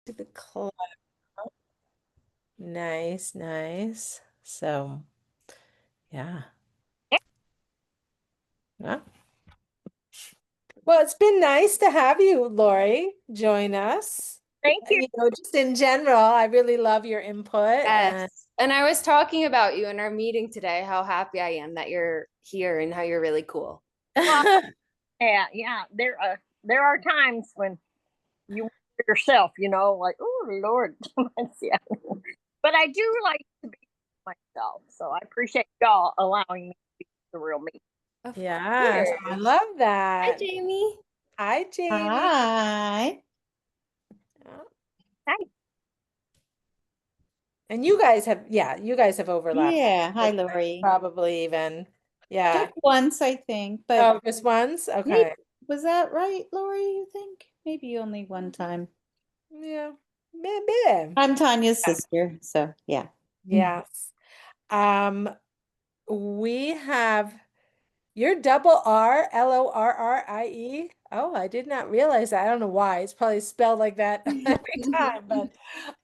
to the club. Nice, nice. So, yeah. Yeah. Well, it's been nice to have you, Lori, join us. Thank you. You know, just in general, I really love your input and Yes. And I was talking about you in our meeting today, how happy I am that you're here and how you're really cool. Well, yeah. There are times when you wonder yourself, like, oh Lord, yeah. But I do like to be myself, so I appreciate y'all allowing me to be the real me. Of yes, I course. love Hi, that. Jamie. Hi, Jamie. Hi. Yeah. Hi. And you guys have overlapped. Yeah. Hi, Lori. Probably even. Yeah. Just once, I think, but Oh, just once? maybe, Okay. was that right, Lori, you think? Maybe only one time. Yeah. Maybe. I'm Tanya's sister, so yeah. Yes. Um, we have your double R, Lorrie. Oh, I did not realize that. I don't know why. It's probably spelled like that every time, but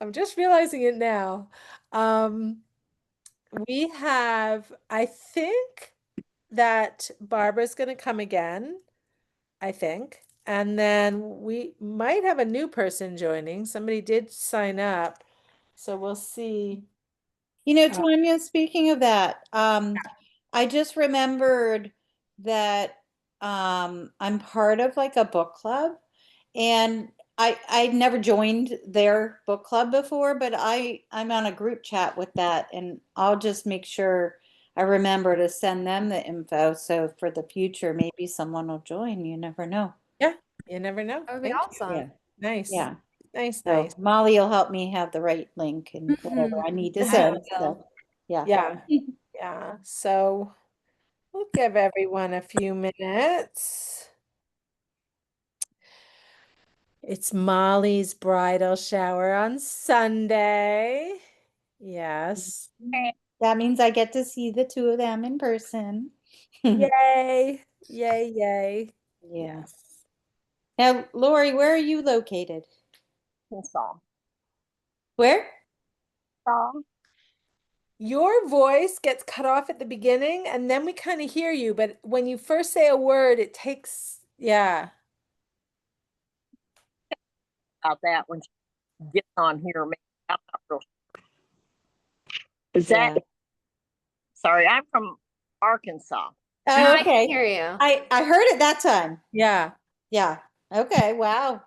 I'm just realizing it now. We have, I think that Barbara's going to come again, I think. And then we might have a new person joining. Somebody did sign up. So we'll see. Tanya, speaking of that, I just remembered that I'm part of like a book club, and I'd never joined their book club before, but I'm on a group chat with that, and I'll just make sure I remember to send them the info, so for the future maybe someone will join. You never know. Yeah, you never know. That would be Thank awesome. Yeah, Nice. yeah. Nice, So nice. Molly will help me have the right link and whatever I need to I send. will. So yeah. Yeah. Yeah. So we'll give everyone a few minutes. It's Molly's bridal shower on Sunday. Yes. That means I get to see the two of them in person. Yay. Yay, yay. Yeah. Yes. Now, Lori, where are you located? Song. Where? Song. Your voice gets cut off at the beginning and then we kind of hear you, but when you first say a word, it takes, yeah. About that when she gets on here. Maybe I'm not real sure. Is Yeah. that? Sorry, I'm from Arkansas. Oh, I okay. can hear you. I heard it that time. Yeah. Yeah. Okay. Wow.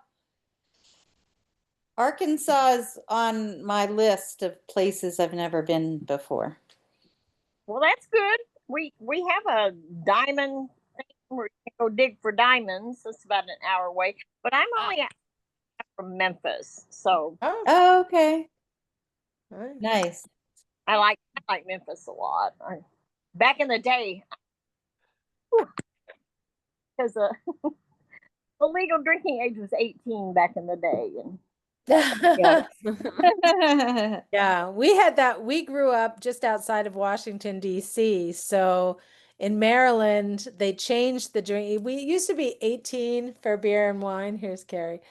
Arkansas is on my list of places I've never been before. Well, that's good. We have a diamond thing where you can go dig for diamonds. It's about an hour away. But I'm only from Memphis, so Oh, Oh, okay. nice. Nice. I like Memphis a lot. Back in the day, because the legal drinking age was 18 back in the day, and Yeah. Yeah, we had that. We grew up just outside of Washington, D.C. So in Maryland, they changed the drink. We used to be 18 for beer and wine. Here's Carrie.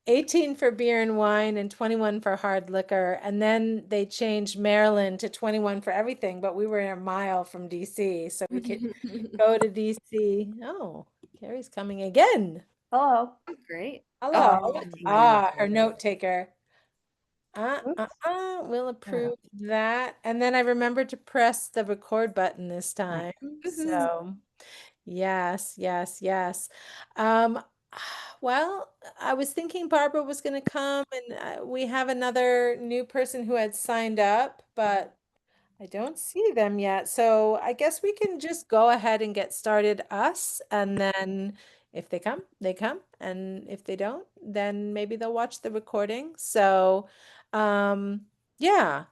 18 for beer and wine and 21 for hard liquor. And then they changed Maryland to 21 for everything, but we were a mile from DC, so we could go to DC. Oh, Carrie's coming again. Hello. Great. Hello. Oh, Her note taker. Oops. We'll approve that. And then I remembered to press the record button this time. So yes, yes, yes. Um, well, I was thinking Barbara was going to come, and we have another new person who had signed up, but I don't see them yet. So I guess we can just go ahead and get started us, and then if they come, they come, and if they don't, then maybe they'll watch the recording. So, yeah.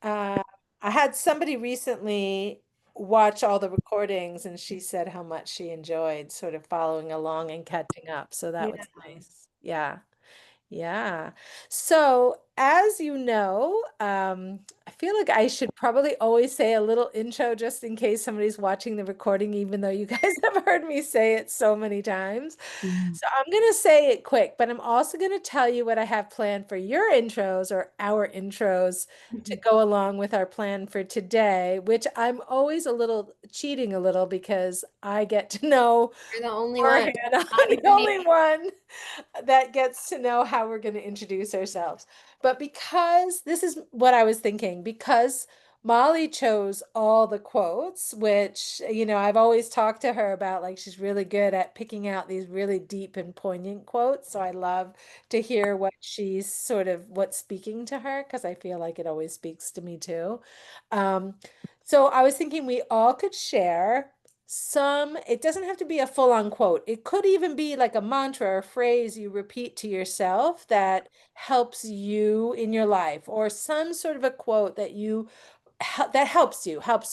Uh, I had somebody recently watch all the recordings and she said how much she enjoyed sort of following along and catching up. So that was nice. Yeah. Yeah. So as you know, I feel like I should probably always say a little intro just in case somebody's watching the recording, even though you guys have heard me say it so many times. So I'm going to say it quick, but I'm also going to tell you what I have planned for your intros or our intros to go along with our plan for today, which I'm always a little cheating a little because I get to know You're the only one. beforehand. I'm the only one that gets to know how we're going to introduce ourselves. But because this is what I was thinking, because Molly chose all the quotes, which, I've always talked to her about, like, she's really good at picking out these really deep and poignant quotes. So I love to hear what's speaking to her, because I feel like it always speaks to me too. So I was thinking we all could share it doesn't have to be a full-on quote. It could even be like a mantra or phrase you repeat to yourself that helps you in your life, or some sort of a quote that helps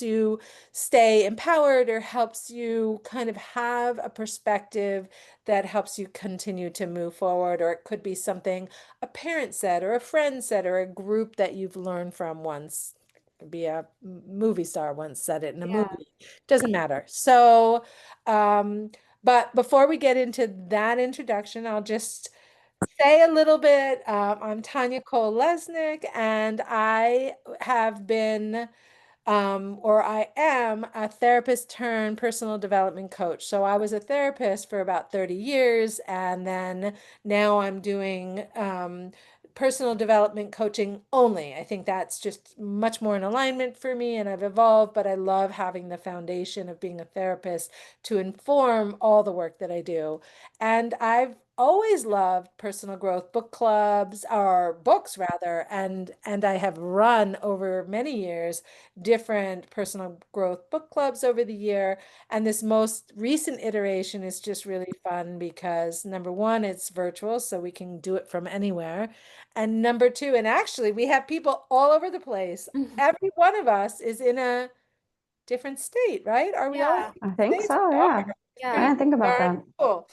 you stay empowered, or helps you kind of have a perspective that helps you continue to move forward. Or it could be something a parent said, or a friend said, or a group that you've learned from once. Be a movie star once said it in a Yeah. movie. Doesn't matter. So, but before we get into that introduction, I'll just say a little bit. I'm Tanya Cole-Lesnick, and I have been or I am a therapist turned personal development coach. So I was a therapist for about 30 years, and then now I'm doing personal development coaching only. I think that's just much more in alignment for me, and I've evolved, but I love having the foundation of being a therapist to inform all the work that I do. And I've always loved personal growth book clubs, or books rather, and I have run over many years different personal growth book clubs over the year. And this most recent iteration is just really fun because, number one, it's virtual, so we can do it from anywhere. And number two, and actually, we have people all over the place. Every one of us is in a different state, right? Are we all in Yeah. I think states? so, We yeah. are. I Yeah. Pretty didn't think about darn that. cool.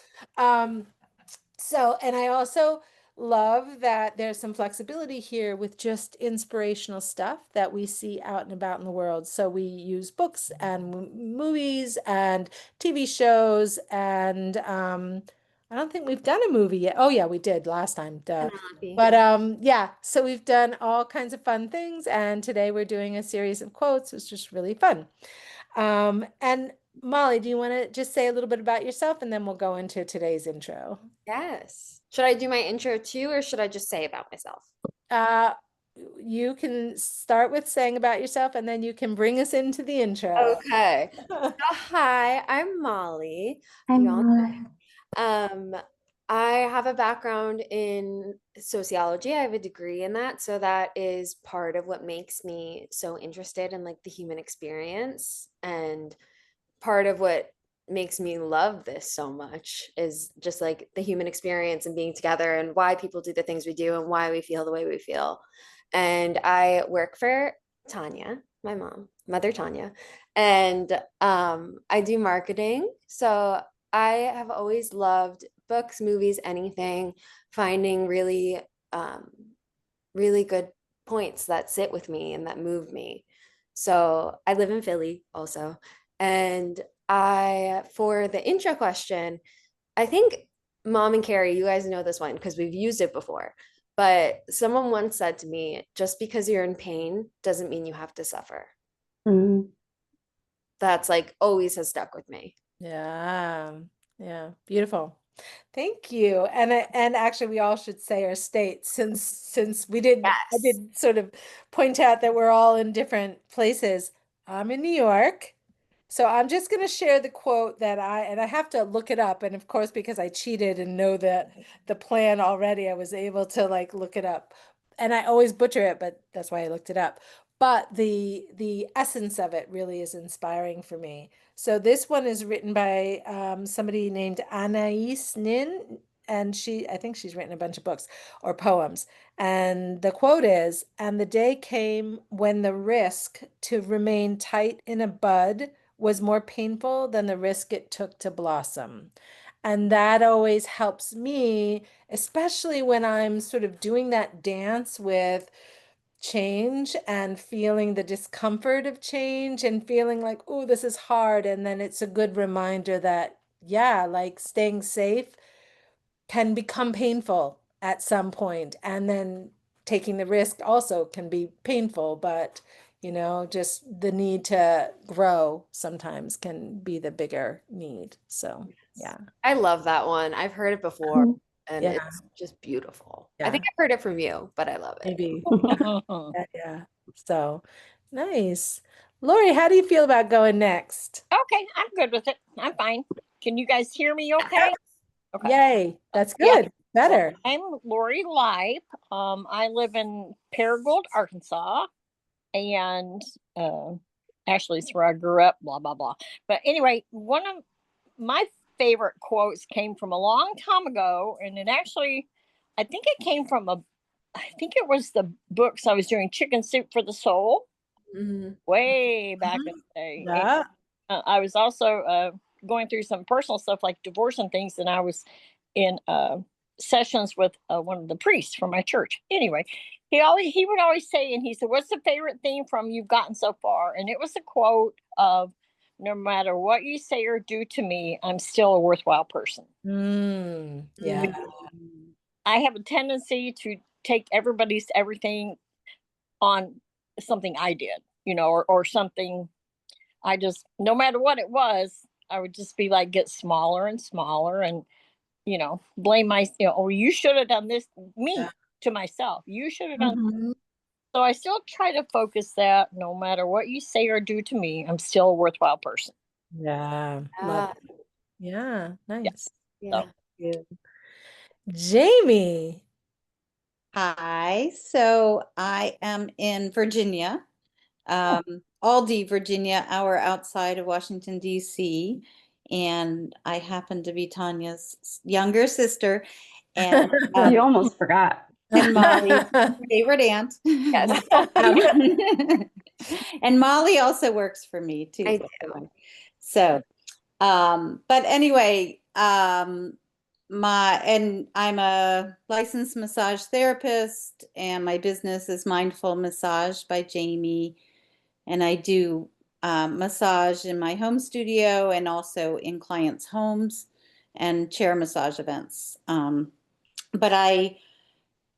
And I also love that there's some flexibility here with just inspirational stuff that we see out and about in the world. So we use books and movies and TV shows, and I don't think we've done a movie yet. Oh yeah, we did last time, duh. Penelope. But yeah, so we've done all kinds of fun things, and today we're doing a series of quotes, which is just really fun. And Molly, do you want to just say a little bit about yourself, and then we'll go into today's intro? Yes. Should I do my intro too, or should I just say about myself? Uh, you can start with saying about yourself, and then you can bring us into the intro. Okay. So, hi, I'm Molly. You all I'm Um, I have a background in sociology. I have a degree in that, so that is part of what makes me so interested in like the human experience, and part of what makes me love this so much is just like the human experience and being together and why people do the things we do and why we feel the way we feel. And I work for Tanya, my mom, Mother Tanya, and I do marketing. So I have always loved books, movies, anything, finding um, really good points that sit with me and that move me. So I live in Philly also. And for the intro question, I think Mom and Carrie, you guys know this one because we've used it before. But someone once said to me, just because you're in pain doesn't mean you have to suffer. Mhm. That's like always has stuck with me. Yeah, yeah, beautiful. Thank you. And actually, we all should say our states, since I Yes. did sort of point out that we're all in different places. I'm in New York. So I'm just going to share the quote and I have to look it up. And of course, because I cheated and know that the plan already, I was able to like look it up. And I always butcher it, but that's why I looked it up. But the essence of it really is inspiring for me. So this one is written by somebody named Anais Nin, and I think she's written a bunch of books or poems. And the quote is, "And the day came when the risk to remain tight in a bud was more painful than the risk it took to blossom." And that always helps me, especially when I'm sort of doing that dance with change and feeling the discomfort of change and feeling like, oh, this is hard. And then it's a good reminder that, yeah, like staying safe can become painful at some point, and then taking the risk also can be painful, but just the need to grow sometimes can be the bigger need. So, yeah. I love that one. I've heard it before and Yeah. it's just beautiful. I Yeah. think I've heard it from you, but I love it. Maybe. Yeah, yeah. So, nice. Lori, how do you feel about going next? Okay, I'm good with it. I'm fine. Can you guys hear me okay? Okay. Yay. That's Yeah. good. Better. Well, I'm Lori Lipe. I live in Paragould, Arkansas, and actually it's where I grew up, blah, blah, blah. But anyway, one of my favorite quotes came from a long time ago, and it actually, I think it came from I think it was the books I was doing, Chicken Soup for the Soul, way back in the day. Yeah. I was also going through some personal stuff like divorce and things, and I was in sessions with one of the priests from my church. Anyway, he would always say, and he said, "What's the favorite thing from you've gotten so far?" And it was a quote of, "No matter what you say or do to me, I'm still a worthwhile person." Yeah. I have a tendency to take everybody's everything on something I did, or something. I just, no matter what it was, I would just be like, get smaller and smaller and, blame oh, you should have done this, me to myself. You should have done. So I still try to focus that no matter what you say or do to me, I'm still a worthwhile person. Yeah. Love it. Yeah. Nice. Yeah. So, Jamie. Hi. So I am in Virginia, Aldie, Virginia, hour outside of Washington, D.C. And I happen to be Tanya's younger sister. And You almost forgot. and Molly's favorite aunt. Yes. And Molly also works for me too. I by the do. way. So, but anyway, I'm a licensed massage therapist, and my business is Mindful Massage by Jamie, and I do massage in my home studio and also in clients' homes and chair massage events. But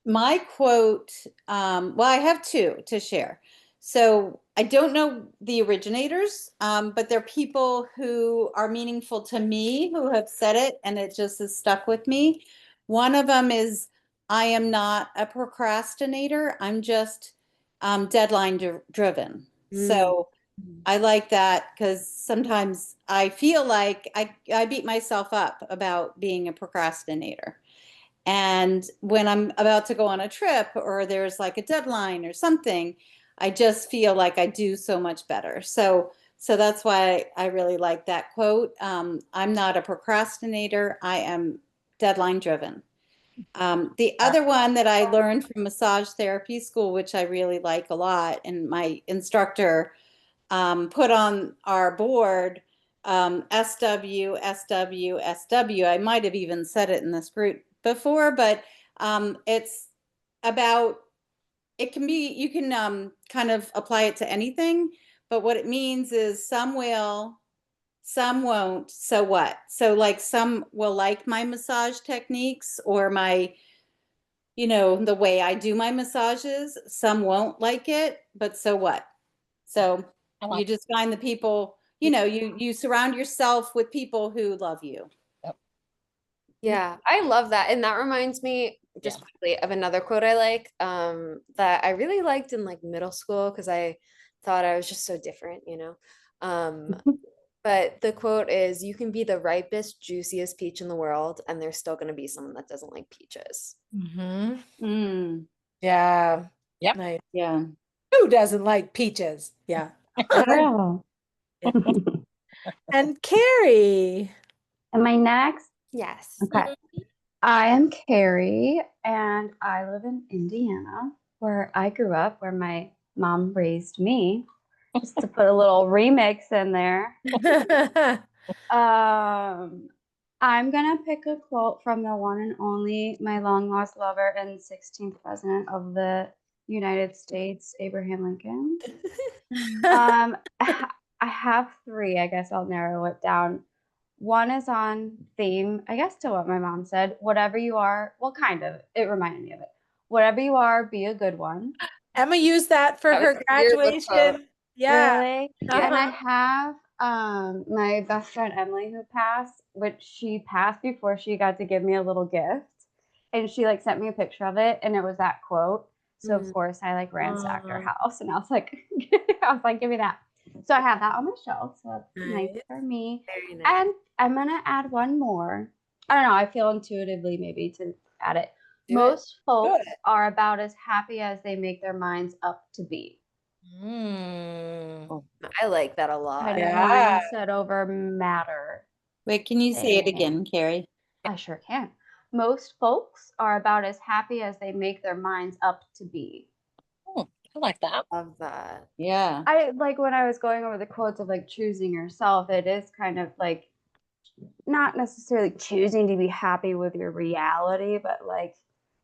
my quote, well, I have two to share. So I don't know the originators, but they're people who are meaningful to me who have said it, and it just has stuck with me. One of them is, I am not a procrastinator. I'm just deadline driven. So I like that because sometimes I feel like I beat myself up about being a procrastinator. And when I'm about to go on a trip or there's like a deadline or something, I just feel like I do so much better. So that's why I really like that quote. I'm not a procrastinator. I am deadline driven. The other one that I learned from massage therapy school, which I really like a lot, and my instructor put on our board, SW, SW, SW. I might have even said it in this group before, but it's about, it can be, you can kind of apply it to anything, but what it means is some will, some won't, so what? So like some will like my massage techniques or my, the way I do my massages. Some won't like it, but so what? So you just find the people, you surround yourself with people who love you. Yeah, I love that. And that reminds me just quickly of another quote I like, that I really liked in like middle school because I thought I was just so different, But the quote is, you can be the ripest, juiciest peach in the world, and there's still going to be someone that doesn't like peaches. Yeah. Yep. Nice. Yeah. Who doesn't like peaches? Yeah. Wow. And Carrie. Am I next? Yes. Okay. I am Carrie, and I live in Indiana, where I grew up, where my mom raised me, just to put a little remix in there. I'm gonna pick a quote from the one and only, my long lost lover and 16th president of the United States, Abraham Lincoln. I have three. I guess I'll narrow it down. One is on theme, I guess, to what my mom said. Whatever you are, well, kind of. It reminded me of it. Whatever you are, be a good one. Emma used that for That was her a yearbook quote. graduation. Yeah. Really? Yeah. And I have my best friend Emily who passed, which she passed before she got to give me a little gift. And she like sent me a picture of it and it was that quote. So of course I like ransacked her house and I was like give me that. So I have that on my shelf. So that's nice Nice. for me. Very nice. And I'm gonna add one more. I don't know, I feel intuitively maybe to add it. Do Most it. folks are about as happy as they make their minds up to be. I like that a lot. Kind of Yeah. mindset over matter. Wait, can you say it again, Carrie? I sure can. Most folks are about as happy as they make their minds up to be. I like that. Love that. Yeah. I like when I was going over the quotes of like choosing yourself, it is kind of like not necessarily choosing to be happy with your reality, but like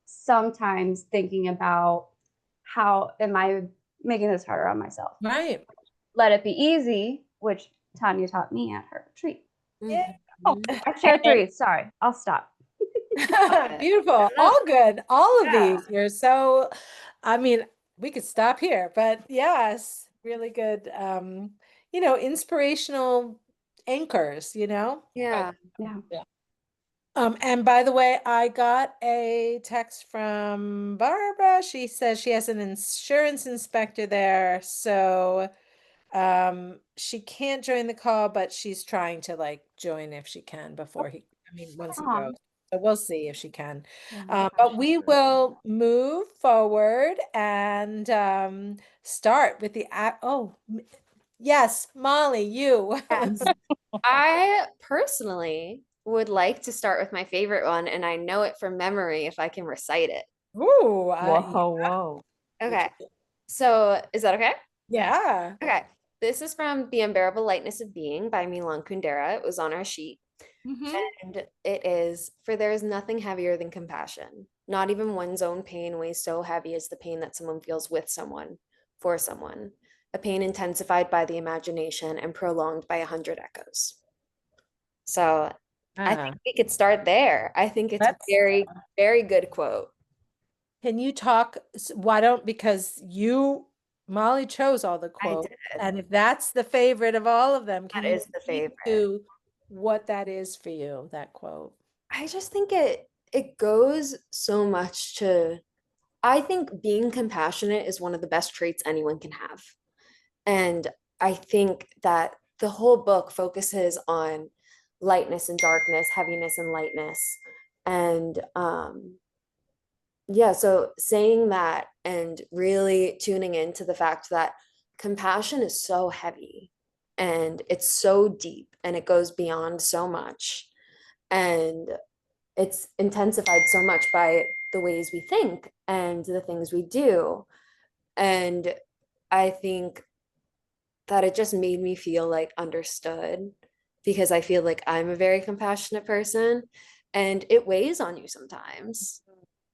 sometimes thinking about how am I making this harder on myself? Right. Let it be easy, which Tanya taught me at her retreat. Yeah. I shared three. Sorry, I'll stop. Beautiful. All good. All of these. You're so, I mean, we could stop here, but yes, really good. Inspirational anchors, Yeah. Yeah. And by the way, I got a text from Barbara. She says she has an insurance inspector there, so she can't join the call, but she's trying to like join if she can before once he goes. So we'll see if she can. But we will move forward and start with the yes, Molly, you. Yes. I personally would like to start with my favorite one, and I know it from memory if I can recite it. Ooh, Whoa. Okay. So is that okay? yeah. Okay. This is from The Unbearable Lightness of Being by Milan Kundera. It was on our sheet. Mhm. And it is, for there is nothing heavier than compassion. Not even one's own pain weighs so heavy as the pain that someone feels with someone, for someone. A pain intensified by the imagination and prolonged by 100 echoes. So I think we could start there. I think it's a very, very good quote. Can you talk? Why don't, because Molly chose all the I quotes, did. and if that's the favorite of all of them, can That you is the speak favorite. to what that is for you, that quote? I just think it goes so much to, I think being compassionate is one of the best traits anyone can have. And I think that the whole book focuses on lightness and darkness, heaviness and lightness. And yeah, so saying that and really tuning into the fact that compassion is so heavy and it's so deep and it goes beyond so much. And it's intensified so much by the ways we think and the things we do. And I think that it just made me feel like understood because I feel like I'm a very compassionate person and it weighs on you sometimes.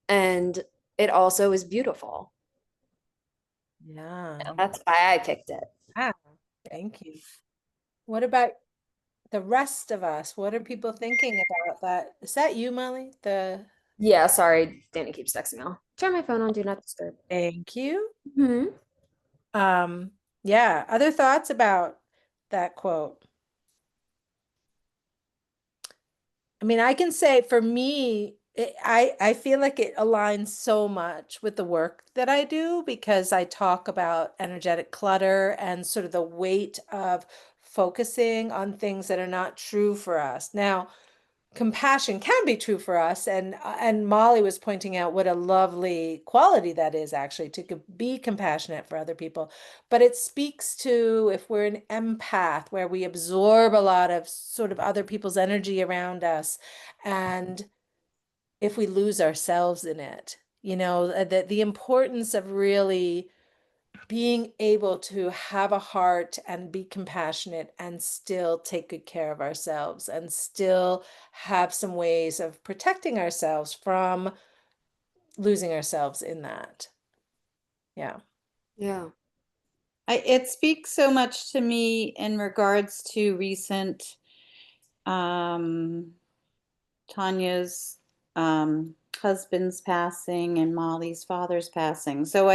And it also is beautiful. Yeah. That's why I picked it. Ah, thank you. What about the rest of us? What are people thinking about that? Is that you, Molly? Yeah, sorry, Danny keeps texting me. I'll turn my phone on, do not disturb. Thank you. Mhm. Yeah, other thoughts about that quote? I mean, I can say for me, I feel like it aligns so much with the work that I do because I talk about energetic clutter and sort of the weight of focusing on things that are not true for us. Now, compassion can be true for us, and Molly was pointing out what a lovely quality that is actually to be compassionate for other people. But it speaks to if we're an empath where we absorb a lot of sort of other people's energy around us, and if we lose ourselves in it, the importance of really being able to have a heart and be compassionate and still take good care of ourselves and still have some ways of protecting ourselves from losing ourselves in that. Yeah. Yeah. It speaks so much to me in regards to recent Tanya's husband's passing and Molly's father's passing. So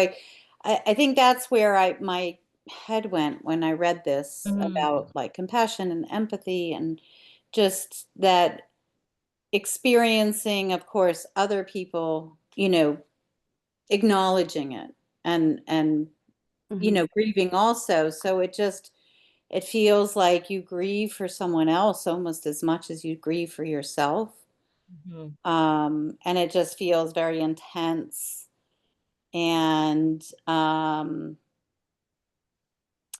I think that's where my head went when I read this about like compassion and empathy and just that experiencing, of course, other people, acknowledging it and grieving also. So it feels like you grieve for someone else almost as much as you grieve for yourself. And it just feels very intense. And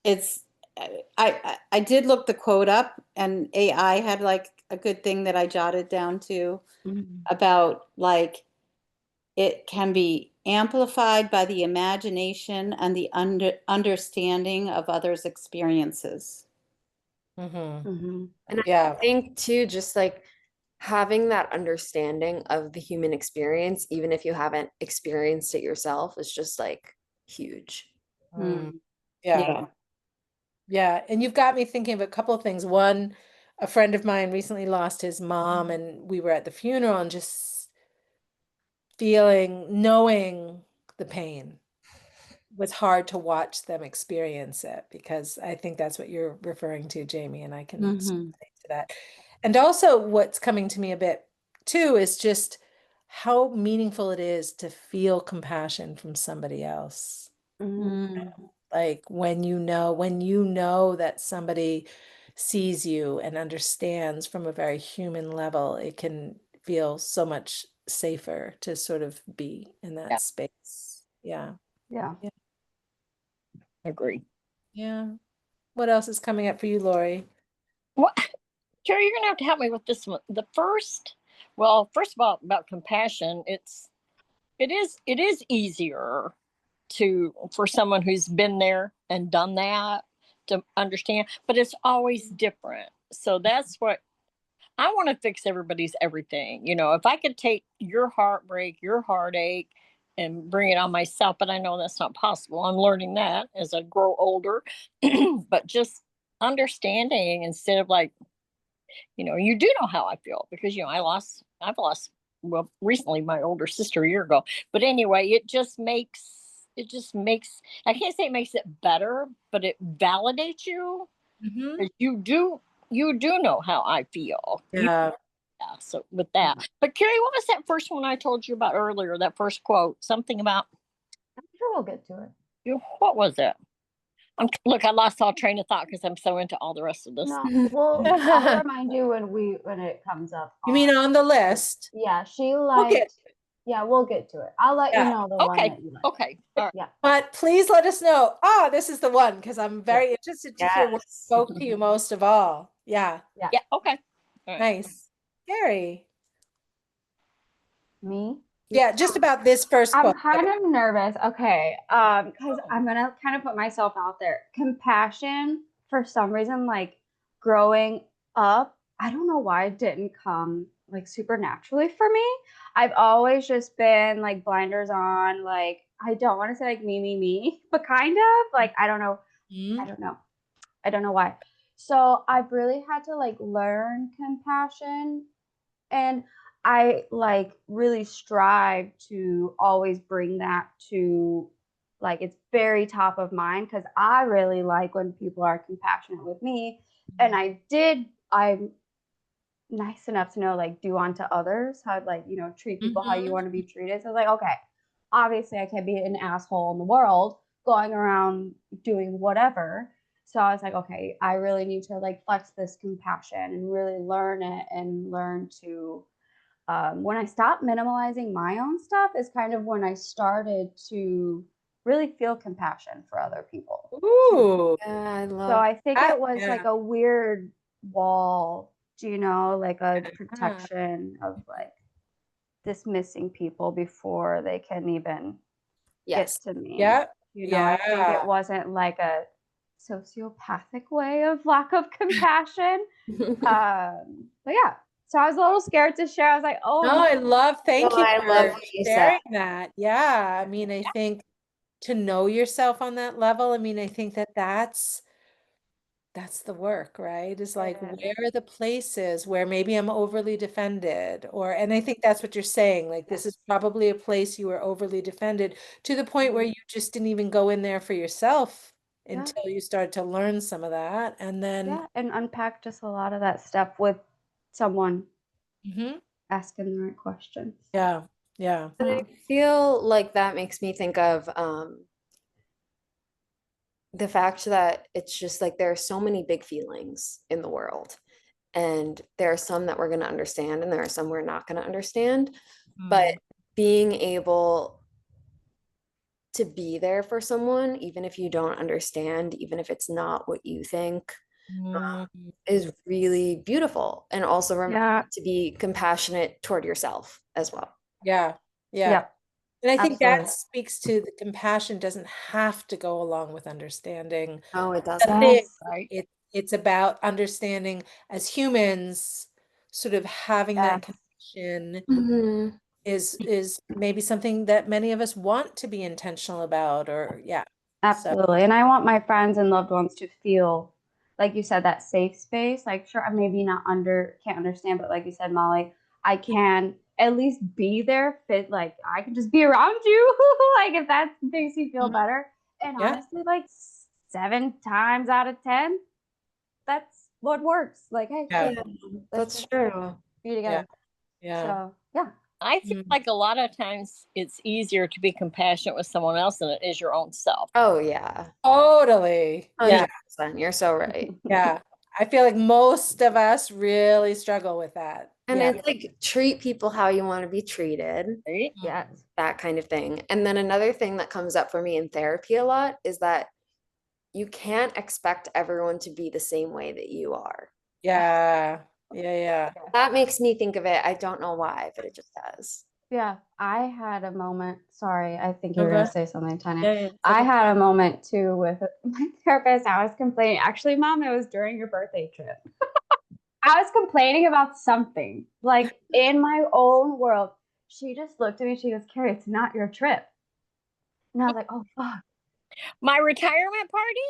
it's I did look the quote up, and AI had like a good thing that I jotted down too about like it can be amplified by the imagination and the understanding of others' experiences. And I Yeah. think too, just like having that understanding of the human experience, even if you haven't experienced it yourself, is just like huge. Yeah. Yeah. Yeah. And you've got me thinking of a couple of things. One, a friend of mine recently lost his mom, and we were at the funeral and just knowing the pain was hard to watch them experience it, because I think that's what you're referring to, Jamie, and I can relate to that. And also what's coming to me a bit too is just how meaningful it is to feel compassion from somebody else. Like when you know that somebody sees you and understands from a very human level, it can feel so much safer to sort of be in that space. Yeah. Yeah. Yeah. Agree. Yeah. What else is coming up for you, Lori? What, Jerry, you're gonna have to help me with this one. First of all, about compassion, it is easier for someone who's been there and done that to understand, but it's always different. So that's what I want to fix everybody's everything. If I could take your heartbreak, your heartache, and bring it on myself, but I know that's not possible. I'm learning that as I grow older. But just understanding instead of like, you do know how I feel because I've lost well recently my older sister a year ago. But anyway, it just makes I can't say it makes it better, but it validates you. You do know how I feel. Yeah. Yeah, so with that. But Carrie, what was that first one I told you about earlier? That first quote, something about I'm sure we'll get to it. what was it? Look, I lost all train of thought because I'm so into all the rest of this. No, well, I'll remind you when it comes up. You mean on the list? Yeah, she We'll get liked. Yeah, we'll get to it. I'll let you Yeah. know the one Okay. that you like. Okay. All right. Yeah. But please let us know. This is the one, because I'm very interested to hear what spoke to you most of all. Yeah. Yeah. Yeah. Okay. All right. Nice. Gary. Me? Yeah, just about this first I'm quote. kind of nervous. Okay. Because I'm gonna kind of put myself out there. Compassion, for some reason, like growing up, I don't know why it didn't come like super naturally for me. I've always just been like blinders on, like I don't want to say like me, but kind of like I don't know. I don't know why. So I've really had to like learn compassion, and I like really strive to always bring that to like it's very top of mind because I really like when people are compassionate with me. And I'm nice enough to know like do unto others how like treat people how you want to be treated. So I was like, okay, obviously I can't be an asshole in the world going around doing whatever. So I was like, okay, I really need to like flex this compassion and really learn it and learn to when I stopped minimalizing my own stuff is kind of when I started to really feel compassion for other people. Ooh. Yeah, I So love I think that. it was like Yeah. a weird wall, like a protection of like dismissing people before they can even yes. get to me. Yeah. You know, I think Yeah. it wasn't like a sociopathic way of lack of compassion. But yeah, so I was a little scared to share. I was like, No, oh, thank No, you I love for what you said. sharing that. Yeah. I mean, I think to know yourself on that level, I mean, I think that that's the work, right? Is like, yeah, where are the places where maybe I'm overly defended? And I think that's what you're saying. Like, this is probably a place you were overly defended to the point where you just didn't even go in there for yourself yeah, until you started to learn some of that. And then, yeah, and unpack just a lot of that stuff with someone Mhm. asking the right questions. Yeah, yeah. And I feel like that makes me think of the fact that it's just like there are so many big feelings in the world, and there are some that we're going to understand, and there are some we're not going to understand. But Mm. being able to be there for someone, even if you don't understand, even if it's not what you think, Mm. is really beautiful. And also remember Yeah, to be compassionate toward yourself as well. Yeah, yeah. yep, And I think absolutely. that speaks to the compassion doesn't have to go along with understanding. Oh, it The doesn't. thing, Yes, Right. it's about understanding as humans, sort of having that yes. connection Mhm. is maybe something that many of us want to be intentional about, or yeah. So Absolutely. And I want my friends and loved ones to feel, like you said, that safe space. Like, sure, I maybe not can't understand, but like you said, Molly, I can at least be there, like I can just be around you. Like if that makes you feel Mhm. better. And Yeah, honestly, like 7 times out of 10, that's what works. Like, hey, yeah, let's That's just true. be yeah, together. yeah. So yeah. I feel Mm. like a lot of times it's easier to be compassionate with someone else than it is your own self. Oh, yeah. Totally. Yeah, 100%. You're so right. yeah. I feel like most of us really struggle with that. And Yeah. it's like treat people how you want to be treated, Right? Yes. that kind of thing. And then another thing that comes up for me in therapy a lot is that you can't expect everyone to be the same way that you are. Yeah. Yeah. Yeah. That makes me think of it. I don't know why, but it just does. Yeah, I had a moment. Sorry, I think you were going Okay. to say something, Tanya. Yeah. Yeah. It's I okay. had a moment too with my therapist. I was complaining. Actually, Mom, it was during your birthday trip. I was complaining about something, like in my own world. She just looked at me. She goes, "Carrie, it's not your trip." And I was like, "Oh, fuck." My retirement party?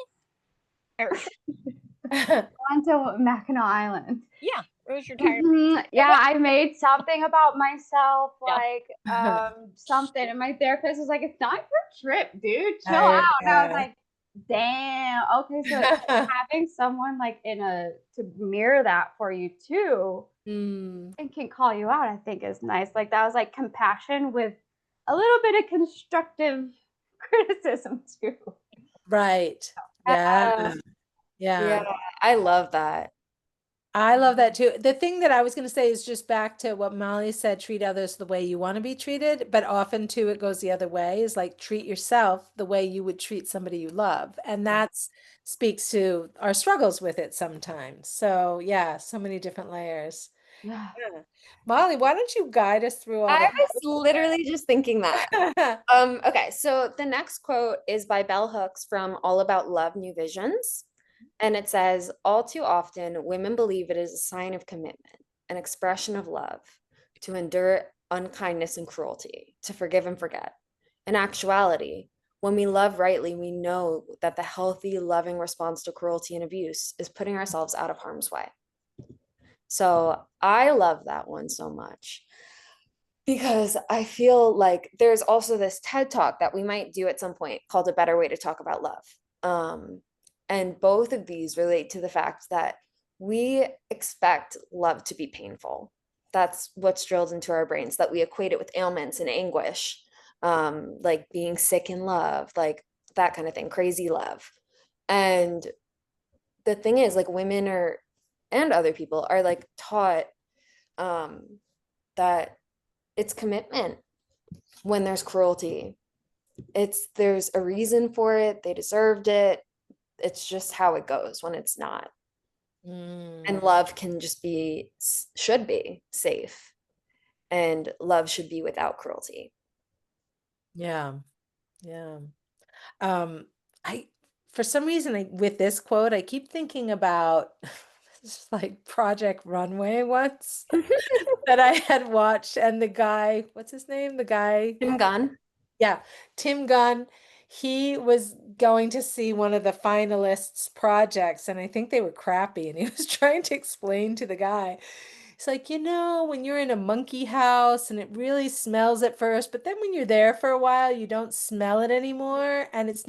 Or, On to Mackinac Island. yeah, it was retirement. Yeah, I made something about myself, Yeah. like something, and my therapist was like, "It's not your trip, dude. Chill out." And I was Yeah. like, "Damn. Okay, so having someone like to mirror that for you too, Mm, and can call you out, I think is nice. Like that was like compassion with a little bit of constructive criticism too. right. Yeah. Uh, yeah, Yeah. I love that. I love that too. The thing that I was going to say is just back to what Molly said, treat others the way you want to be treated, but often too it goes the other way, is like treat yourself the way you would treat somebody you love. And that's speaks to our struggles with it sometimes. So yeah, so many different layers. Yeah. Yeah. Molly, why don't you guide us through all I the was literally just thinking that. Okay, so the next quote is by Bell Hooks from All About Love, New Visions. And it says, all too often, women believe it is a sign of commitment, an expression of love, to endure unkindness and cruelty, to forgive and forget. In actuality, when we love rightly, we know that the healthy, loving response to cruelty and abuse is putting ourselves out of harm's way. So I love that one so much because I feel like there's also this TED talk that we might do at some point called A Better Way to Talk About Love. And both of these relate to the fact that we expect love to be painful. That's what's drilled into our brains, that we equate it with ailments and anguish, like being sick in love, like that kind of thing, crazy love. And the thing is, like, women are, and other people are like taught that it's commitment when there's cruelty. There's a reason for it. They deserved it. It's just how it goes when it's not. And Mm, love can just be, should be safe. And love should be without cruelty. yeah. Yeah. I, for some reason, with this quote, I keep thinking about this like Project Runway once that I had watched, and the guy, what's his name? The guy, Tim Gunn. yeah, Tim Gunn. He was going to see one of the finalists' projects, and I think they were crappy. And he was trying to explain to the guy, it's like, when you're in a monkey house and it really smells at first, but then when you're there for a while, you don't smell it anymore. And it's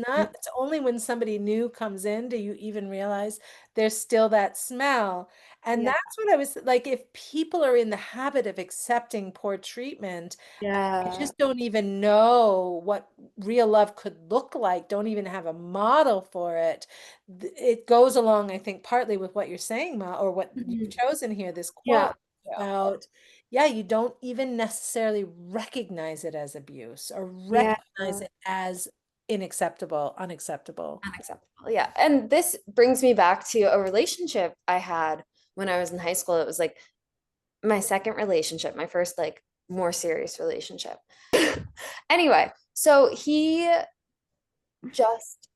only when somebody new comes in do you even realize there's still that smell. And Yeah. that's what I was like, if people are in the habit of accepting poor treatment, I Yeah. just don't even know what real love could look like, don't even have a model for it. It goes along, I think, partly with what you're saying, Ma, or what you've chosen here, this Yeah. quote about, yeah, you don't even necessarily recognize it as abuse or Yeah. recognize it as unacceptable. Unacceptable. Yeah. And this brings me back to a relationship I had when I was in high school. It was like my second relationship, my first like more serious relationship. Anyway, so he just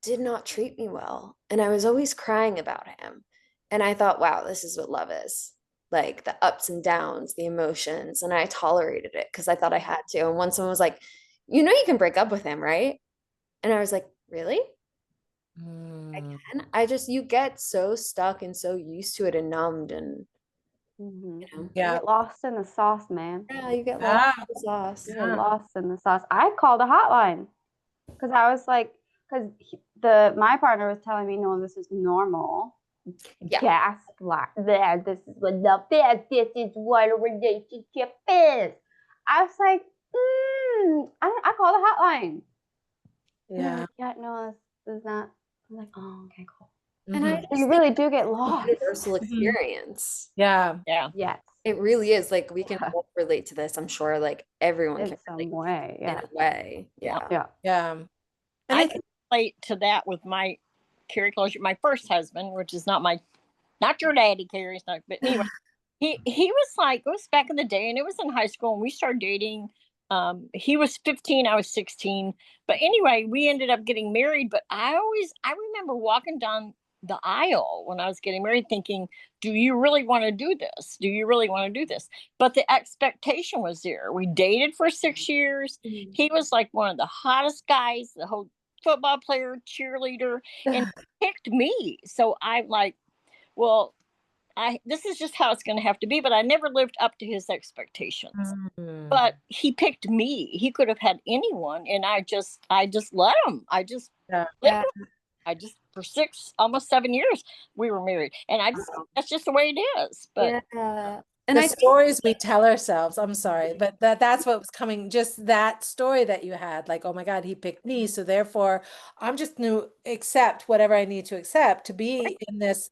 did not treat me well. And I was always crying about him. And I thought, wow, this is what love is. Like the ups and downs, the emotions. And I tolerated it because I thought I had to. And once someone was like, you can break up with him, right? And I was like, really? I Mm. can. You get so stuck and so used to it and numbed and, You Yeah. get lost in the sauce, man. yeah, you get lost Yeah. in the sauce. You Yeah. get lost in the sauce. I called a hotline because I was like, because my partner was telling me, no, this is normal. Yeah. Gasp like that. This is what love is. This is what a relationship is. I was like, I called a hotline. And they're Yeah. like, yeah, no, this is not. I'm like, oh, okay, cool. And I Mhm. So just you think really do get it's a lost. universal experience. Yeah. Yeah. Yes, It really is. Like we can Yeah. all relate to this. I'm sure like everyone in can some relate way. in Yeah. a way. Yeah. Yeah. Yeah. And I can relate to that with my Carrie Closure, my first husband, which is not your daddy, Carrie. But anyway, he was like, it was back in the day, and it was in high school, and we started dating. He was 15, I was 16. But anyway, we ended up getting married. But I remember walking down the aisle when I was getting married thinking, do you really want to do this? Do you really want to do this? But the expectation was there. We dated for 6 years. He was like one of the hottest guys, the whole football player, cheerleader, and picked me. So I'm like, well, this is just how it's going to have to be. But I never lived up to his expectations. Mhm. But he picked me. He could have had anyone, and I just let him. I just Yeah. let Yeah. him. I just for almost 7 years we were married, and that's just the way it is. But Yeah. And The I think stories we tell ourselves, I'm sorry, but that's what was coming, just that story that you had, like, oh my God, he picked me, so therefore I'm just going to accept whatever I need to accept to be in this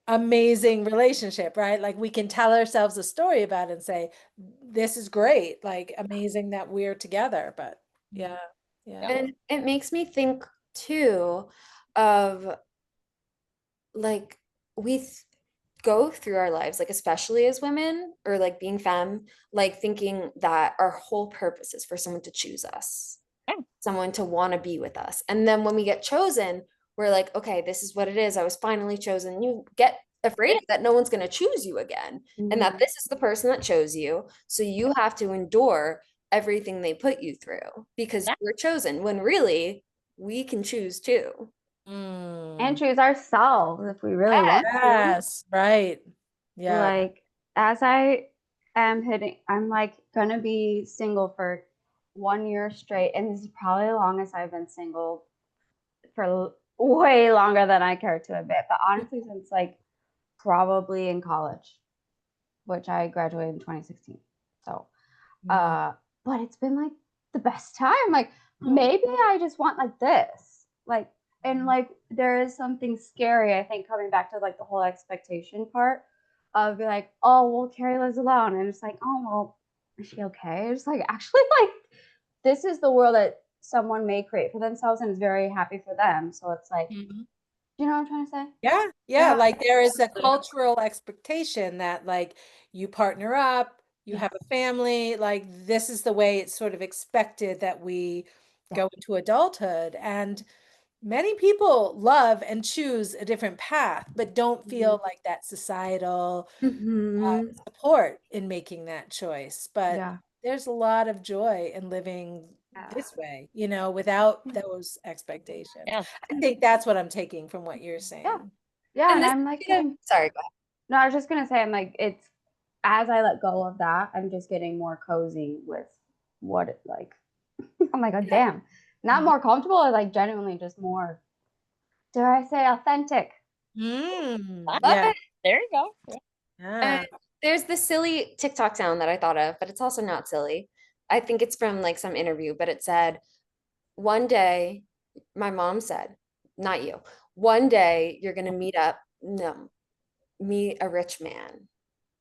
amazing relationship, right? Like we can tell ourselves a story about it and say, this is great, like amazing that we're together. But yeah, yeah. and it makes me think too of like go through our lives, like especially as women or like being femme, like thinking that our whole purpose is for someone to choose us, yeah, someone to want to be with us. And then when we get chosen, we're like, okay, this is what it is. I was finally chosen. You get afraid that no one's going to choose you again and that this is the person that chose you. So you have to endure everything they put you through because yeah, you're chosen when really we can choose too. And Mm. choose ourselves if we really Yeah. want to. Yes, right. Yeah. Like, I'm like gonna be single for 1 year straight, and this is probably the longest I've been single for way longer than I care to admit. But honestly, since like probably in college, which I graduated in 2016. So, Mm. but it's been like the best time. Like maybe I just want like this. Like, and like there is something scary, I think, coming back to like the whole expectation part of like, oh well, Carrie lives alone. And it's like, oh well, is she okay? It's like actually like this is the world that someone may create for themselves and is very happy for them. So it's like, Mhm. you know what I'm trying to say? Yeah, yeah, Yeah. like there is a cultural expectation that like you partner up, you Yeah. have a family, like this is the way it's sort of expected that we go into adulthood. And many people love and choose a different path, but don't feel like that societal support in making that choice. But Yeah. there's a lot of joy in living this way, without those expectations. Yeah. I think that's what I'm taking from what you're saying. Yeah, And and this I'm like sorry, go ahead. no, I was just gonna say, I'm like, it's as I let go of that, I'm just getting more cozy with what it like. I'm like, oh damn, not more comfortable, like genuinely just more, dare I say, authentic. Love Yeah. it. There you go. Yeah. Yeah. There's this silly TikTok sound that I thought of, but it's also not silly. I think it's from like some interview, but it said, one day, my mom said, not you, one day you're gonna meet a rich man.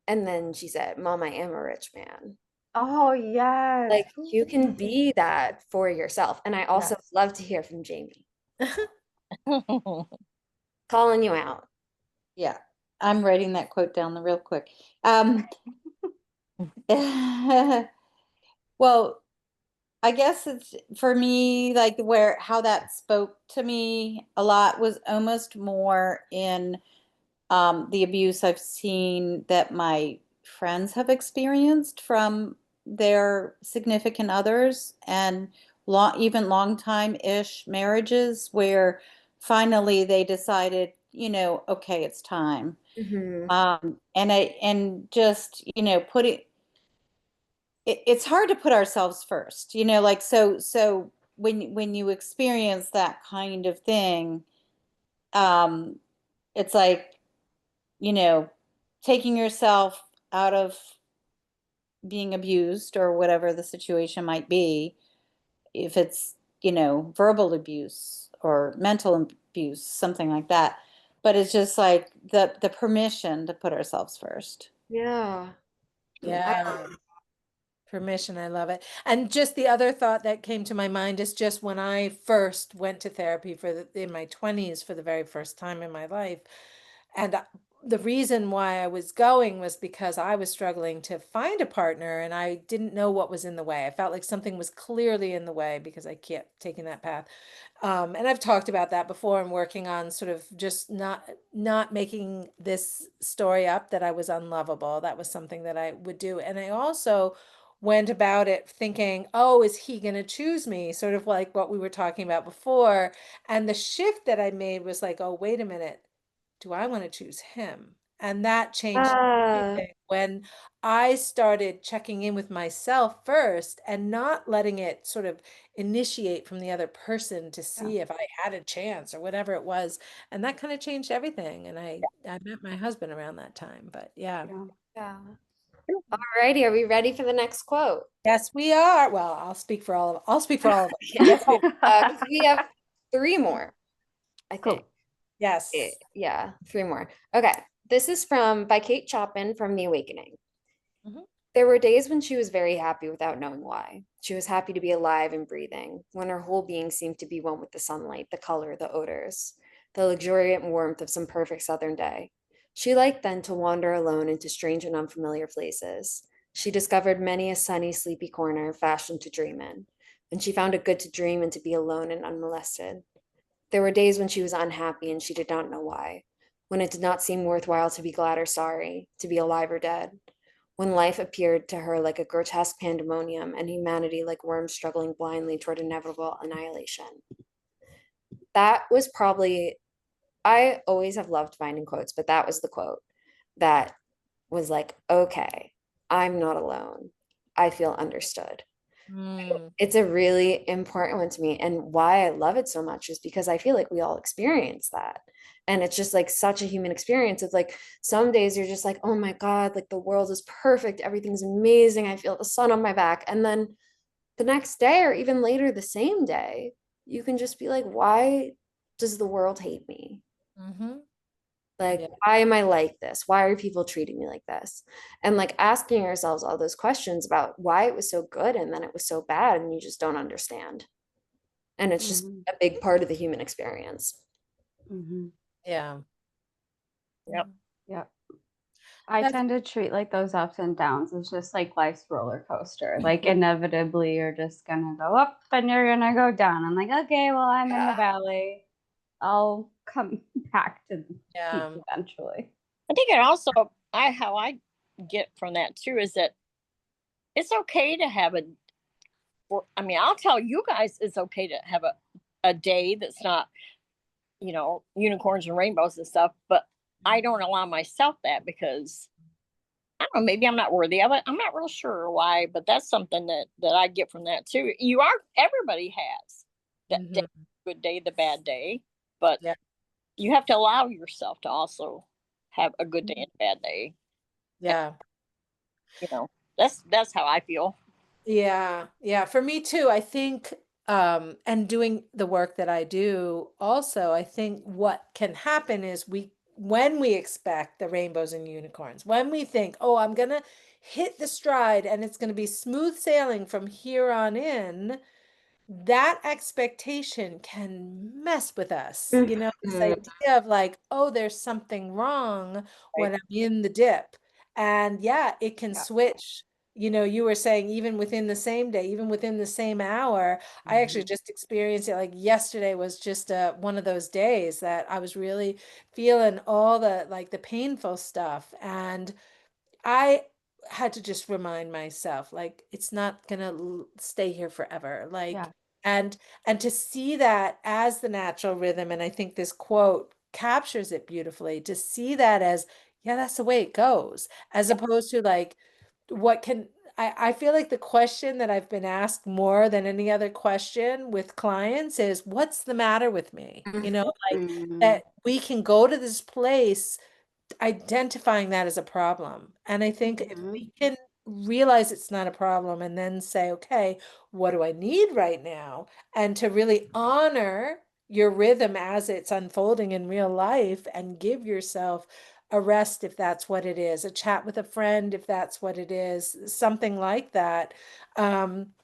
And then she said, Mom, I am a rich man. Oh yes. Like you can be that for yourself. And I also Yes. love to hear from Jamie. Calling you out. Yeah, I'm writing that quote down real quick. Well, I guess it's for me, like how that spoke to me a lot was almost more in the abuse I've seen that my friends have experienced from their significant others, and even long time-ish marriages where finally they decided, okay, it's time. Mm-hmm. And just, putting it's hard to put ourselves first, like so when you experience that kind of thing, um it's like, you know, taking yourself out of being abused or whatever the situation might be, if it's, verbal abuse or mental abuse, something like that. But it's just like the permission to put ourselves first. Yeah. Yeah. Permission. I love it. And just the other thought that came to my mind is just when I first went to therapy in my 20s for the very first time in my life. And the reason why I was going was because I was struggling to find a partner and I didn't know what was in the way. I felt like something was clearly in the way because I kept taking that path. And I've talked about that before. I'm working on sort of just not making this story up that I was unlovable. That was something that I would do. And I also went about it thinking, oh, is he going to choose me? Sort of like what we were talking about before. And the shift that I made was like, oh, wait a minute. Do I want to choose him? And that changed Uh, everything when I started checking in with myself first and not letting it sort of initiate from the other person to Yeah. see if I had a chance or whatever it was. And that kind of changed everything. And I met my husband around that time. But yeah. Yeah. yeah. Alrighty, are we ready for the next quote? Yes, we are. Well, I'll speak for all of us. Yeah. Yes, we are. 'Cause we have three more, I think. Cool. Yes. Yeah, three more. Okay. This is by Kate Chopin from The Awakening. Mhm. There were days when she was very happy without knowing why. She was happy to be alive and breathing, when her whole being seemed to be one with the sunlight, the color, the odors, the luxuriant warmth of some perfect southern day. She liked then to wander alone into strange and unfamiliar places. She discovered many a sunny, sleepy corner fashioned to dream in, and she found it good to dream and to be alone and unmolested. There were days when she was unhappy and she did not know why, when it did not seem worthwhile to be glad or sorry, to be alive or dead, when life appeared to her like a grotesque pandemonium and humanity like worms struggling blindly toward inevitable annihilation. That was probably, I always have loved finding quotes, but that was the quote that was like, okay, I'm not alone. I feel understood. Mm. It's a really important one to me. And why I love it so much is because I feel like we all experience that. And it's just like such a human experience. It's like some days you're just like, oh my God, like the world is perfect. Everything's amazing. I feel the sun on my back. And then the next day, or even later the same day, you can just be like, why does the world hate me? Mm-hmm. Like, Yeah. why am I like this? Why are people treating me like this? And like asking ourselves all those questions about why it was so good and then it was so bad, and you just don't understand. And it's just Mhm. a big part of the human experience. Mhm. Yeah. Yep. Yep. I That's tend to treat like those ups and downs as just like life's roller coaster. Like inevitably you're just gonna go up and you're gonna go down. I'm like, okay, well, I'm in the valley. I'll come back to the peak yeah. eventually. I think it also, how I get from that too is that it's okay to have I mean, I'll tell you guys it's okay to have a day that's not, unicorns and rainbows and stuff, but I don't allow myself that because I don't know, maybe I'm not worthy of it. I'm not real sure why, but that's something that I get from that too. Everybody has that day, Mhm. good day, the bad day, but Yeah. you have to allow yourself to also have a good day and a bad day. Yeah. You know, that's how I feel. Yeah, yeah, for me too. I think and doing the work that I do also, I think what can happen is when we expect the rainbows and unicorns, when we think, "Oh, I'm gonna hit the stride and it's gonna be smooth sailing from here on in," that expectation can mess with us. This Mhm. idea of like, oh, there's something wrong Right. when I'm in the dip. And yeah, it can Yeah. switch. You were saying even within the same day, even within the same hour. I actually just experienced it like yesterday was just one of those days that I was really feeling all the like the painful stuff. And I had to just remind myself, like, it's not gonna stay here forever. Like, Yeah. and to see that as the natural rhythm, and I think this quote captures it beautifully, to see that as, yeah, that's the way it goes, as opposed to like, what can I feel like the question that I've been asked more than any other question with clients is, what's the matter with me? Like Mhm. that we can go to this place identifying that as a problem. And I think if Mhm. we can realize it's not a problem and then say, okay, what do I need right now? And to really honor your rhythm as it's unfolding in real life and give yourself a rest if that's what it is, a chat with a friend if that's what it is, something like that. Um,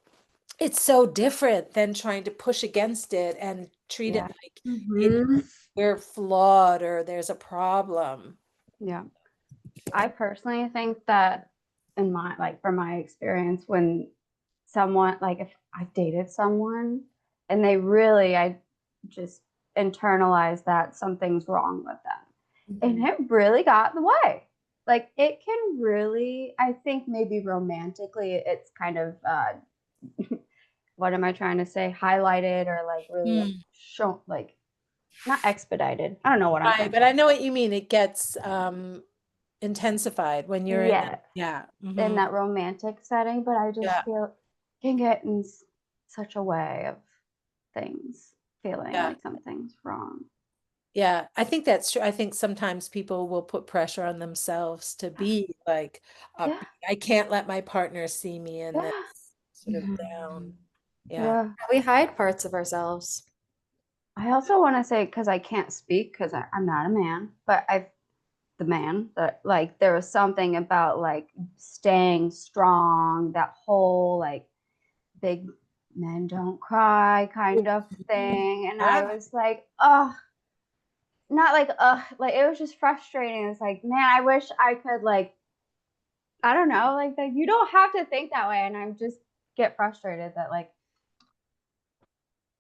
it's so different than trying to push against it and treat it Yeah. like Mhm. we're flawed or there's a problem. Yeah. I personally think that in my like from my experience when someone like if I dated someone and I just internalized that something's wrong with them. And it really got in the way. Like it can really, I think maybe romantically it's kind of what am I trying to say? Highlighted or like really like Mm. shown like not expedited. I don't know what I'm Right, trying but to I know what you mean. It gets intensified when say. you're in it. Yeah. Yeah. In Hmm. that romantic setting, but I just Yeah. feel can get in such a way of things feeling Yeah. like something's wrong. Yeah. I think that's true. I think sometimes people will put pressure on themselves to be like Yeah, up. I can't let my partner see me in this yeah, sort of down. Yeah. yeah. We hide parts of ourselves. I also want to say because I can't speak because I'm not a man, but I've the man that like there was something about like staying strong, that whole like big men don't cry kind of thing, and I Yeah. was like, oh, not like it was just frustrating. It's like, man, I wish I could like I don't know, like that you don't have to think that way. And I just get frustrated that like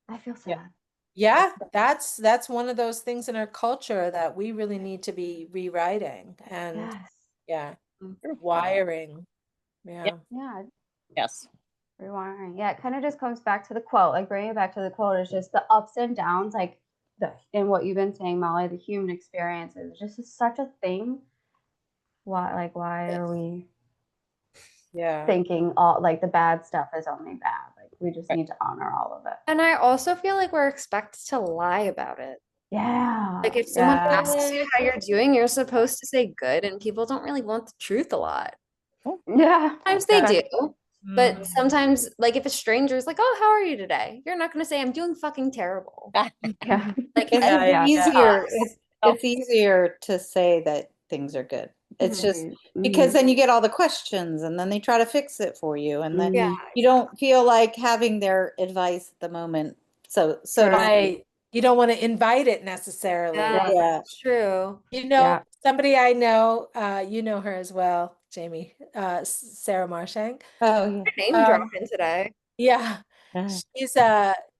I feel Yeah. sad. Yeah. That's one of those things in our culture that we really need to be rewriting and Yes. yeah, True. wiring. Yeah. Yeah. Yeah. Yes. Rewiring. Yeah, it kind of just comes back to the quote. Like bringing it back to the quote is just the ups and downs, like the in what you've been saying, Molly, the human experience is just such a thing. Why are we Yeah. thinking all like the bad stuff is only bad? Like we just Right. need to honor all of it. And I also feel like we're expected to lie about it. Like Yeah. if someone asks Yeah. you how you're doing, you're supposed to say good, and people don't really want the truth a lot. Oh, Yeah. Sometimes they Yeah. do, but Mhm. sometimes, like if a stranger's like, "Oh, how are you today?" You're not gonna say, "I'm doing fucking terrible." Yeah. Like It's Yeah, yeah, yeah. easier. us. oh, It's easier to say that things are good. It's just because Mhm. then you get all the questions and then they try to fix it for you and then Yeah, Mhm. you don't feel like having their advice at the moment. So to True. speak. Right. you don't want to invite it necessarily. Yeah, Yeah. true. You know, Yeah. somebody I know, you know her as well, Jamie, Sarah Marshang. Oh, Name Um, dropping today. yeah, yeah. she's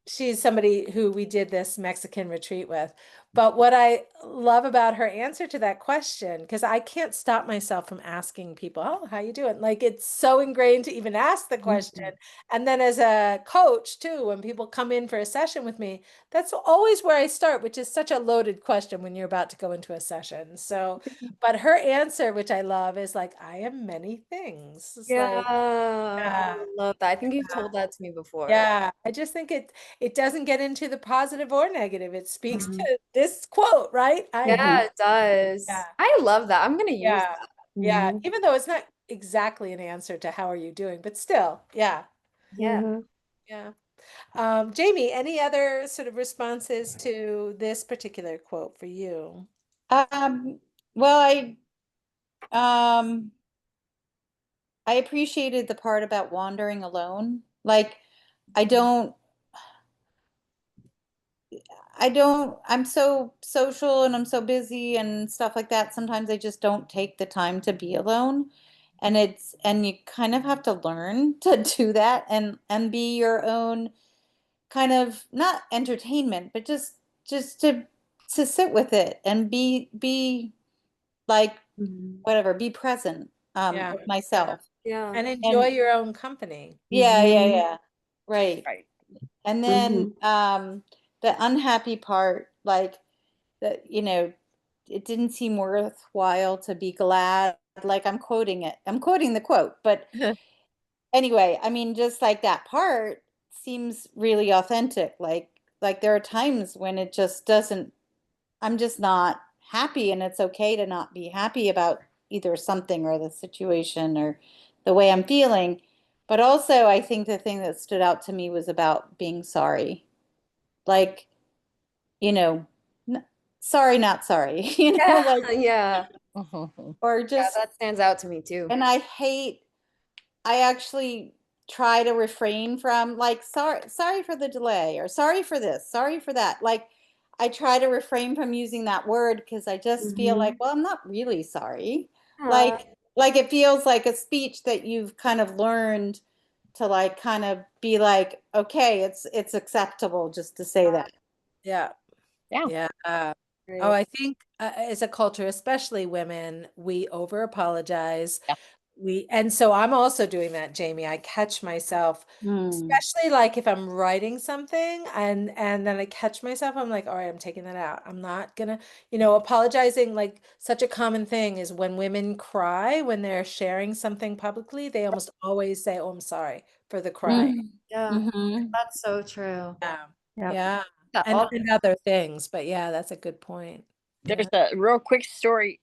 she's somebody who we did this Mexican retreat with. But what I love about her answer to that question, because I can't stop myself from asking people, "Oh, how you doing?" Like it's so ingrained to even ask the question. And then as a coach too, when people come in for a session with me, that's always where I start, which is such a loaded question when you're about to go into a session. So, but her answer, which I love, is like, "I am many things." It's Yeah, like, I yeah. love that. I think you've told that to me before. Yeah, I just think it doesn't get into the positive or negative. It speaks Mhm. to this quote, right? I am. Yeah, it Yeah, does. I love that. I'm gonna use yeah, that. yeah. Mhm. Even though it's not exactly an answer to how are you doing, but still, yeah, Yeah. Mhm. yeah. Jamie, any other sort of responses to this particular quote for you? Um, well, um, I appreciated the part about wandering alone. Like, I don't, I'm so social and I'm so busy and stuff like that. Sometimes I just don't take the time to be alone. And you kind of have to learn to do that and be your own kind of not entertainment, but just to sit with it and be like Mhm. whatever, be present Yeah, with yeah. myself. Yeah. And enjoy And your own company. yeah, yeah, Mhm. yeah. Right. Right. And then Mhm. the unhappy part, like that, it didn't seem worthwhile to be glad. Like I'm quoting it. I'm quoting the quote, but anyway, I mean, just like that part seems really authentic. Like there are times when it just doesn't, I'm just not happy, and it's okay to not be happy about either something or the situation or the way I'm feeling. But also, I think the thing that stood out to me was about being sorry. Like, you know, n- sorry, not sorry, Yeah. like, Yeah. or Yeah, just, that stands out to me too. and I actually try to refrain from like sorry for the delay or sorry for this, sorry for that. Like I try to refrain from using that word because I just feel like, Mhm. well, I'm not really sorry. Uh, Like it feels like a speech that you've kind of learned to like kind of be like, okay, it's acceptable just to say that. Yeah. Yeah. Yeah. Oh, great. I think as a culture, especially women, we over apologize. Yeah. And so I'm also doing that, Jamie. I catch myself, Mm. especially like if I'm writing something and then I catch myself, I'm like, all right, I'm taking that out. I'm not gonna, apologizing. Like such a common thing is when women cry when they're sharing something publicly, they almost always say, "Oh, I'm sorry for the crying." Mm. Yeah, Mm-hmm. that's so true. Yeah. Yep. Yeah. Yeah, And other things, but yeah, that's a good point. There's Yeah. a real quick story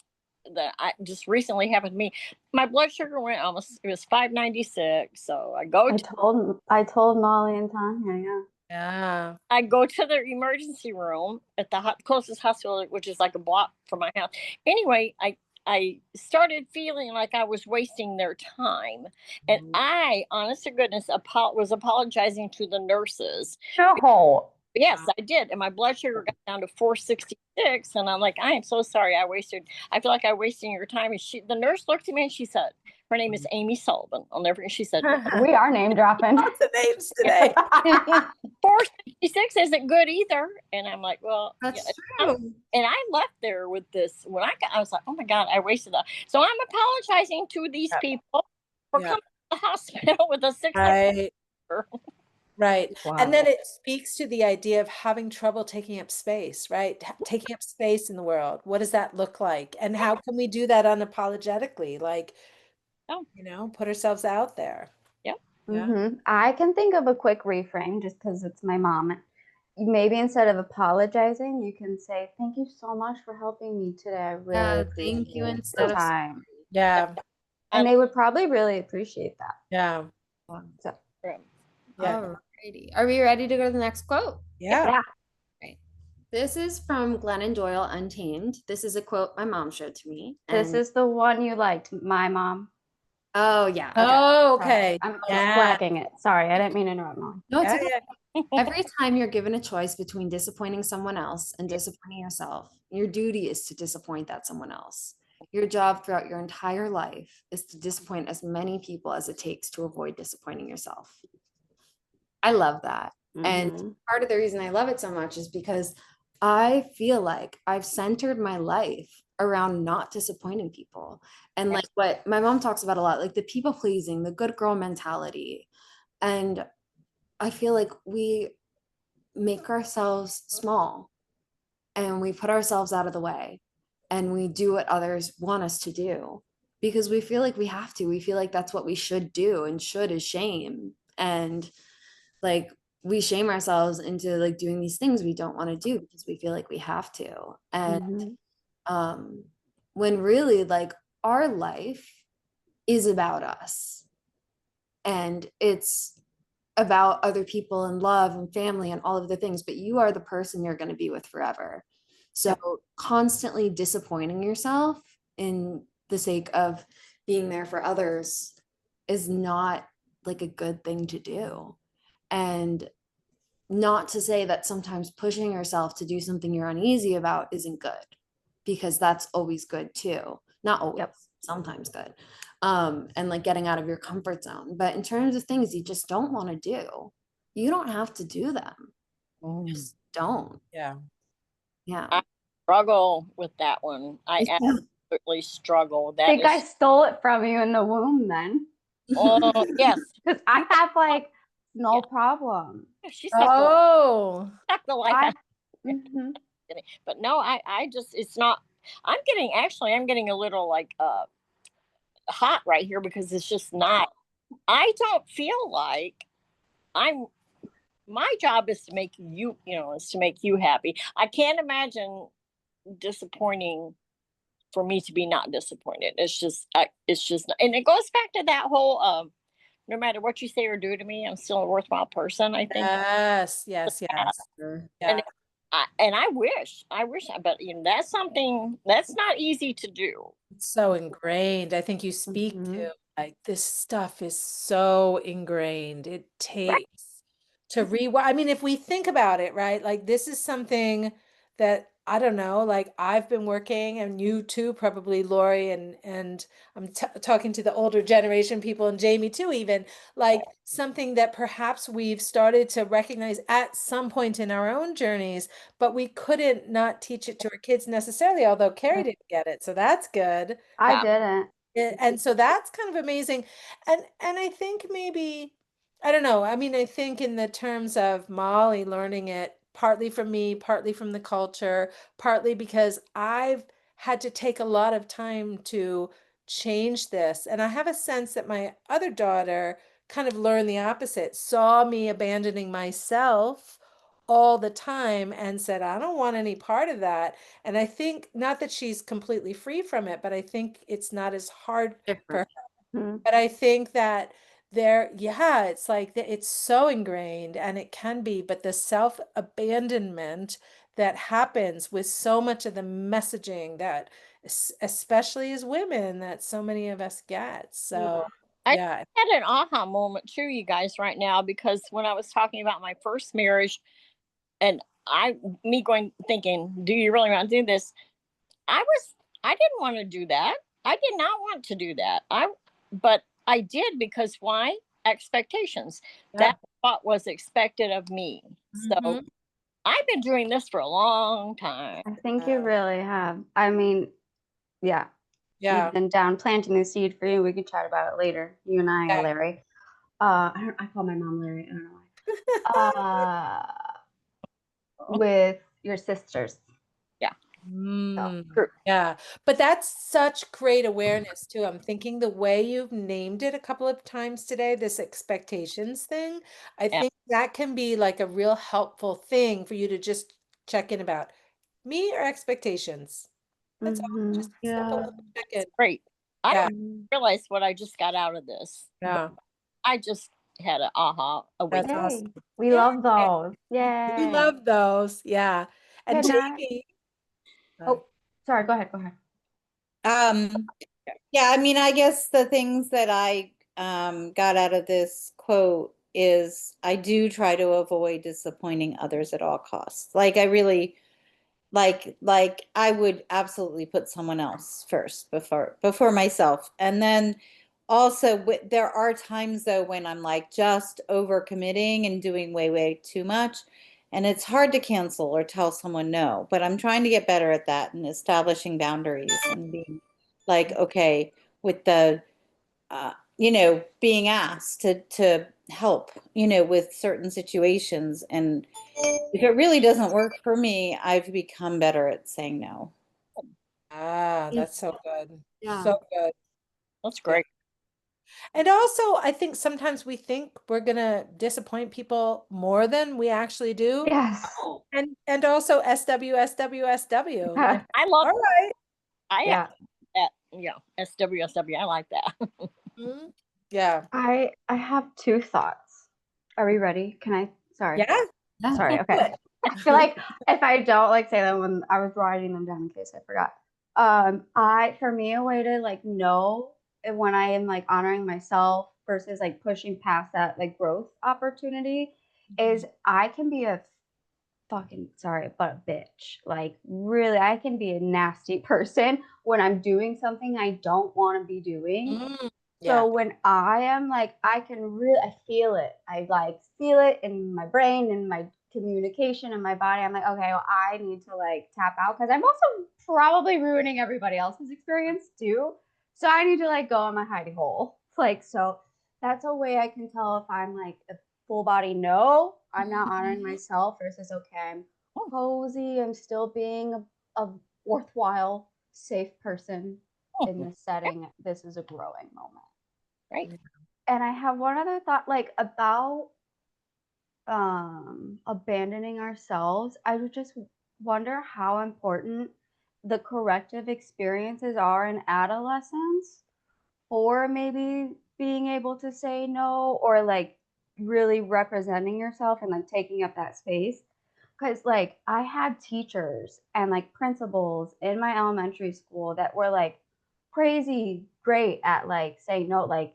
that I just recently happened to me. My blood sugar went almost, it was 596. So I told Molly and Tanya, yeah. Yeah. I go to the emergency room at the closest hospital, which is like a block from my house. Anyway, I started feeling like I was wasting their time, and I, honest to goodness, was apologizing to the nurses. No. Yes, I did, and my blood sugar got down to 466, and I'm like, I am so sorry. I feel like I wasted your time. And the nurse looked at me and she said, her name is Amy Sullivan. I'll never. She said, We are name dropping. Lots of names today. 466 isn't good either. And I'm like, well, yeah. that's true. And I left there with this. I was like, oh my God, I wasted that. So I'm apologizing to these Yeah. people for Yeah. coming to the hospital with a 600. Right. Right. And then Wow. it speaks to the idea of having trouble taking up space, right? Taking up space in the world. What does that look like? And how can we do that unapologetically? Like, Oh, put ourselves out there. yep. Yeah. I can think of a quick reframe just because it's my mom. Maybe instead of apologizing, you can say, "Thank you so much for helping me today. I really Yeah, thank you appreciate the instead of time." Yeah. I, And they would probably really appreciate that. Yeah. So, Yeah. Alrighty. Are we ready to go to the next quote? Yeah. yeah, Right. This is from Glennon Doyle, Untamed. This is a quote my mom showed to me. this And is the one you liked, my mom. oh yeah, okay. Oh, Sorry, okay. I'm just Yeah. flagging it. Sorry, I didn't mean to interrupt, Molly. No, it's Yeah. okay. Yeah. Every time you're given a choice between disappointing someone else and disappointing yourself, your duty is to disappoint that someone else. Your job throughout your entire life is to disappoint as many people as it takes to avoid disappointing yourself. I love that. And part of the reason I love it so much is because I feel like I've centered my life around not disappointing people. And like what my mom talks about a lot, like the people pleasing, the good girl mentality. And I feel like we make ourselves small and we put ourselves out of the way and we do what others want us to do because we feel like we have to. We feel like that's what we should do, and should is shame. And like we shame ourselves into like doing these things we don't want to do because we feel like we have to. And when really like our life is about us, and it's about other people and love and family and all of the things, but you are the person you're going to be with forever. So constantly disappointing yourself in the sake of being there for others is not like a good thing to do. And not to say that sometimes pushing yourself to do something you're uneasy about isn't good, because that's always good too. Not always, sometimes good. And like getting out of your comfort zone. But in terms of things you just don't want to do, you don't have to do them. Just don't. Yeah. Yeah. I struggle with that one. I absolutely struggle. I think I stole it from you in the womb then. Oh, yes. Because I have like no problem. She's Oh. like but no, I just, it's not, I'm getting a little like hot right here because it's just not, I don't feel like my job is to make you, is to make you happy. I can't imagine disappointing for me to be not disappointed. It's just, and it goes back to that whole, no matter what you say or do to me, I'm still a worthwhile person, I think. Yes, yes, yes. And I wish, but that's something that's not easy to do. It's so ingrained. I think you speak to like this stuff is so ingrained. It takes to I mean, if we think about it, right? Like this is something that I don't know, like I've been working, and you too, probably Lori, and I'm talking to the older generation people, and Jamie too, even like something that perhaps we've started to recognize at some point in our own journeys, but we couldn't not teach it to our kids necessarily, although Carrie didn't get it, so that's good. I didn't. And so that's kind of amazing. And I think maybe, I don't know, I mean, I think in the terms of Molly learning it partly from me, partly from the culture, partly because I've had to take a lot of time to change this. And I have a sense that my other daughter kind of learned the opposite, saw me abandoning myself all the time and said, I don't want any part of that. And I think not that she's completely free from it, but I think it's not as hard for her. But I think that it's like it's so ingrained, and it can be, but the self-abandonment that happens with so much of the messaging that, especially as women, that so many of us get. So, I yeah. had an aha moment too, you guys, right now, because when I was talking about my first marriage, and thinking, do you really want to do this? I didn't want to do that. I did not want to do that. But I did, because why? Expectations. That's what was expected of me. So I've been doing this for a long time. I think you really have. I mean, yeah. Yeah. You've been down planting the seed for you. We could chat about it later. You and I, Larry. I call my mom Larry. I don't know why. With your sisters. Yeah. Yeah, but that's such great awareness too. I'm thinking the way you've named it a couple of times today, this expectations thing, I think that can be like a real helpful thing for you to just check in about me or expectations. That's all. Just simple check in. Great. I don't realize what I just got out of this. Yeah. I just had an aha awakening. That's awesome. We love those. Yay. We love those. Yeah. And Jamie. Oh, sorry. Go ahead. Yeah, I mean, I guess the things that I got out of this quote is I do try to avoid disappointing others at all costs. Like I really like I would absolutely put someone else first before myself. And then also there are times though when I'm like just overcommitting and doing way too much, and it's hard to cancel or tell someone no, but I'm trying to get better at that and establishing boundaries and being like okay with the being asked to help, with certain situations. And if it really doesn't work for me, I've become better at saying no. Ah, that's so good. Yeah. So good. That's Yeah. great. And also, I think sometimes we think we're gonna disappoint people more than we actually do. Yes. And also SW. Like, I love all right. I Yeah. that. Yeah, SWSW. I like that. Mhm. Yeah. I have two thoughts. Are we ready? Can I? Sorry. Yeah. Sorry. Okay. I feel like if I don't like say them when I was writing them down in case I forgot. For me, a way to like know when I am like honoring myself versus like pushing past that like growth opportunity is I can be a fucking sorry, but a bitch. Like really, I can be a nasty person when I'm doing something I don't want to be doing. Mm, yeah. So when I am like, I can really, I feel it. I like feel it in my brain and my communication in my body. I'm like, okay, well, I need to like tap out because I'm also probably ruining everybody else's experience too. So I need to like go in my hiding hole. Like, so that's a way I can tell if I'm like a full body no, I'm not honoring myself versus okay, I'm cozy, I'm still being a worthwhile, safe person in this setting. This is a growing moment. Right. And I have one other thought, like about abandoning ourselves. I would just wonder how important the corrective experiences are in adolescence, or maybe being able to say no, or like really representing yourself and like taking up that space. Because like I had teachers and like principals in my elementary school that were like crazy great at like saying no, like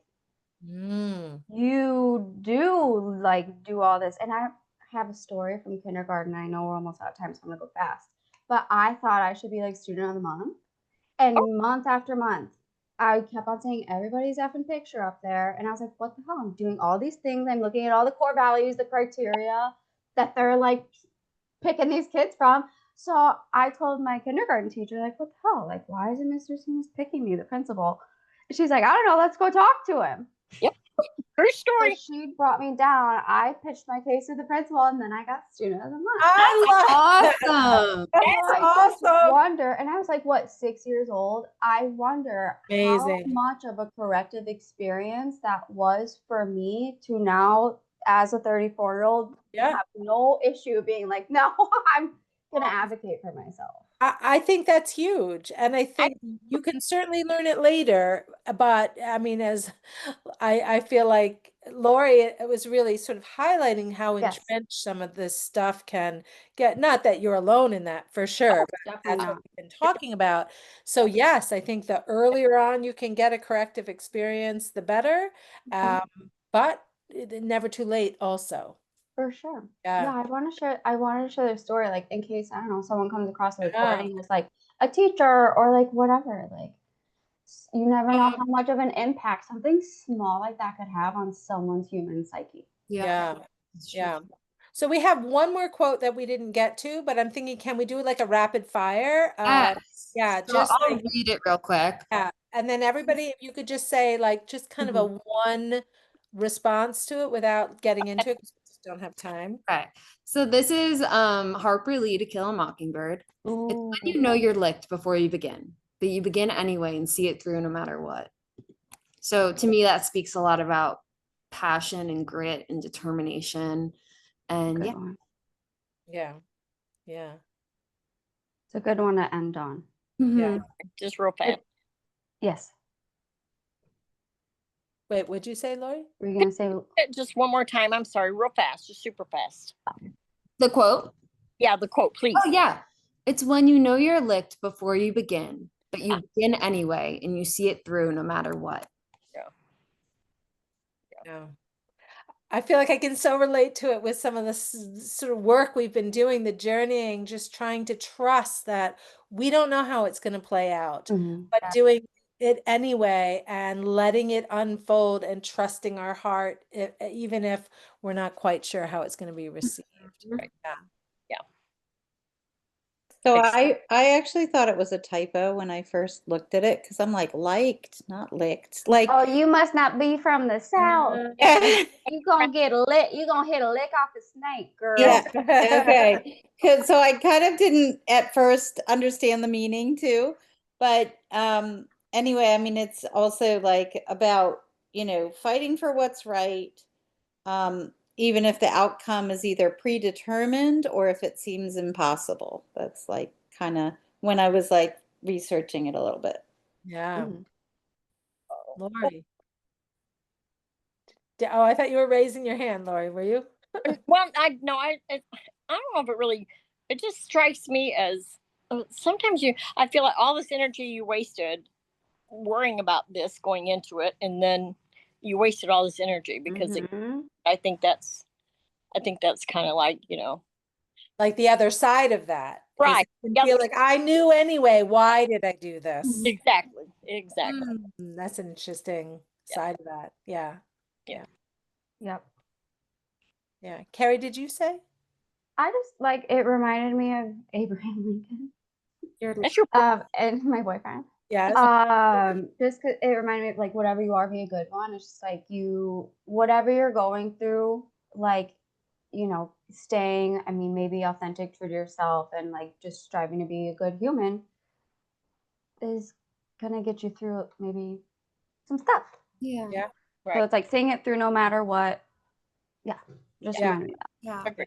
Mm. you do like do all this. And I have a story from kindergarten. I know we're almost out of time, so I'm gonna go fast. But I thought I should be like student of the month. And month after month, I kept on saying everybody's effing picture up there. And I was like, what the hell? I'm doing all these things. I'm looking at all the core values, the criteria that they're like picking these kids from. So I told my kindergarten teacher, like, what the hell? Like, why isn't Mr. Seamus picking me, the principal? She's like, I don't know. Let's go talk to him. Yep. True So story. she brought me down. I pitched my case to the principal, and then I got student of the month. I love Awesome. That's I just awesome. wonder, and I was like, what, 6 years old? I wonder how Amazing. much of a corrective experience that was for me to now, as a 34-year-old, Yeah. have no issue being like, no, I'm going to advocate for myself. I think that's huge. And I think you can certainly learn it later. But I mean, as I feel like Lori, it was really sort of highlighting how Yes. entrenched some of this stuff can get. Not that you're alone in that for sure, but Definitely that's what not. we've been talking about. So yes, I think the earlier on you can get a corrective experience, the better. But never too late also. For sure. Yeah. Yeah, I wanted to share their story, like in case, I don't know, someone comes across the Yeah. recording as like a teacher or like whatever. Like you never know how much of an impact something small like that could have on someone's human psyche. Yeah. Yeah. So we have one more quote that we didn't get to, but I'm thinking, can we do like a rapid fire? Yes. Yeah, So just I'll like, read it real quick. yeah. And then everybody, if you could just say like, just kind of a one response to it without getting into it, because we just don't have time. Okay. So this is Harper Lee, To Kill a Mockingbird. It's when you know you're licked before you begin, but you begin anyway and see it through no matter what. So to me, that speaks a lot about passion and grit and determination. And Good yeah, one. Yeah. Yeah. It's a good one to end on. Yeah. Just real fast. Yes. Wait, what'd you say, Lori? Were you gonna say Just one more time. I'm sorry. Real fast. Just super fast. the quote. Yeah, the quote, please. Oh yeah. It's when you know you're licked before you begin, but you begin anyway and you see it through no matter what. Yeah. I feel like I can so relate to it with some of the sort of work we've been doing, the journeying, just trying to trust that we don't know how it's going to play out, but doing it anyway and letting it unfold and trusting our heart, even if we're not quite sure how it's going to be received. Right? Yeah. So I actually thought it was a typo when I first looked at it because I'm like liked, not licked. Like Oh, you must not be from the South. You gonna get a lick. You gonna hit a lick off the snake, girl. yeah, okay. So I kind of didn't at first understand the meaning too, but anyway, I mean it's also like about, fighting for what's right, even if the outcome is either predetermined or if it seems impossible. That's like kind of when I was like researching it a little bit. Yeah. Lori. Oh, I thought you were raising your hand, Lori. Were you? Well, I don't know if it really. It just strikes me as sometimes I feel like all this energy you wasted worrying about this going into it, and then you wasted all this energy because I think that's kind of like like the other side of that. Right. I feel like I knew anyway. Why did I do this? Exactly. That's an interesting side of that. Yeah. Yep. Yeah. Carrie, did you say? I just like it reminded me of Abraham Lincoln. That's your And my boyfriend. Yes. Just 'cause it reminded me of like whatever you are, be a good one. It's just like whatever you're going through, like, staying, I mean, maybe authentic to yourself and like just striving to be a good human is gonna get you through maybe some stuff. Yeah. Yeah. So it's like seeing it through no matter what. Yeah. Just reminded me of that. Yeah.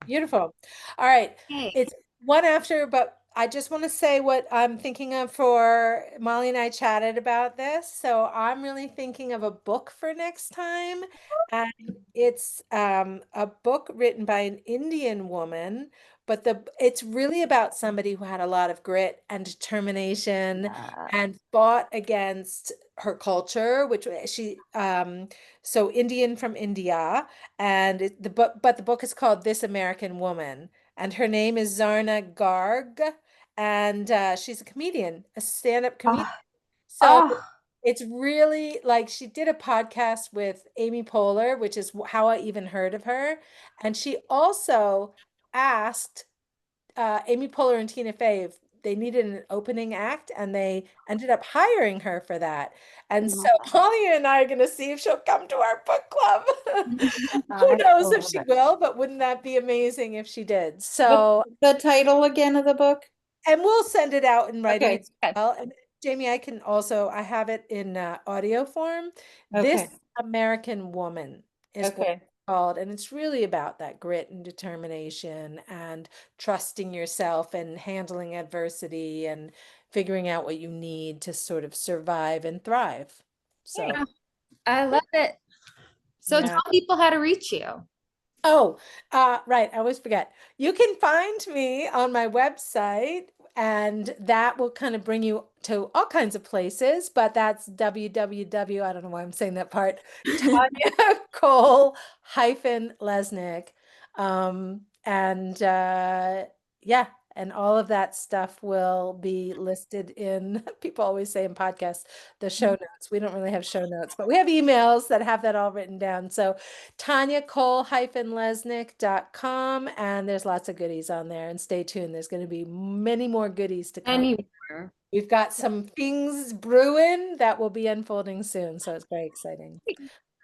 Beautiful. All right. Hey. It's one after, but I just want to say what I'm thinking of for Molly and I chatted about this. So I'm really thinking of a book for next time. And it's a book written by an Indian woman, but it's really about somebody who had a lot of grit and determination and fought against her culture, which so Indian from India. And but the book is called This American Woman, and her name is Zarna Garg, and she's a comedian, a stand-up comedian. So it's really like she did a podcast with Amy Poehler, which is how I even heard of her, and she also asked Amy Poehler and Tina Fey if they needed an opening act, and they ended up hiring her for that. And so Holly and I are going to see if she'll come to our book club. Who knows if she will, but wouldn't that be amazing if she did? So the title again of the book? And we'll send it out in writing as well. And Jamie, I have it in audio form. This American Woman is what it's called. And it's really about that grit and determination and trusting yourself and handling adversity and figuring out what you need to sort of survive and thrive. So I love it. So tell people how to reach you. Oh, right. I always forget. You can find me on my website, and that will kind of bring you to all kinds of places, but that's www. I don't know why I'm saying that part. Tanya Cole-Lesnick. And all of that stuff will be listed in, people always say in podcasts, the show notes. We don't really have show notes, but we have emails that have that all written down. So TanyaCole-Lesnick.com, and there's lots of goodies on there. And stay tuned. There's going to be many more goodies to come. We've got some things brewing that will be unfolding soon. So it's very exciting.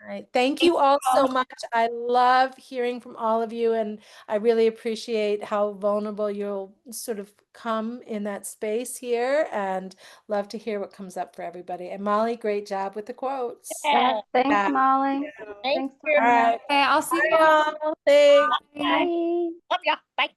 All right. Thank you all so much. I love hearing from all of you, and I really appreciate how vulnerable you'll sort of come in that space here, and love to hear what comes up for everybody. And Molly, great job with the quotes. Thanks, Molly. Thanks. All right. Okay, I'll see you. Bye, all. Thanks. Bye. Love ya. Bye.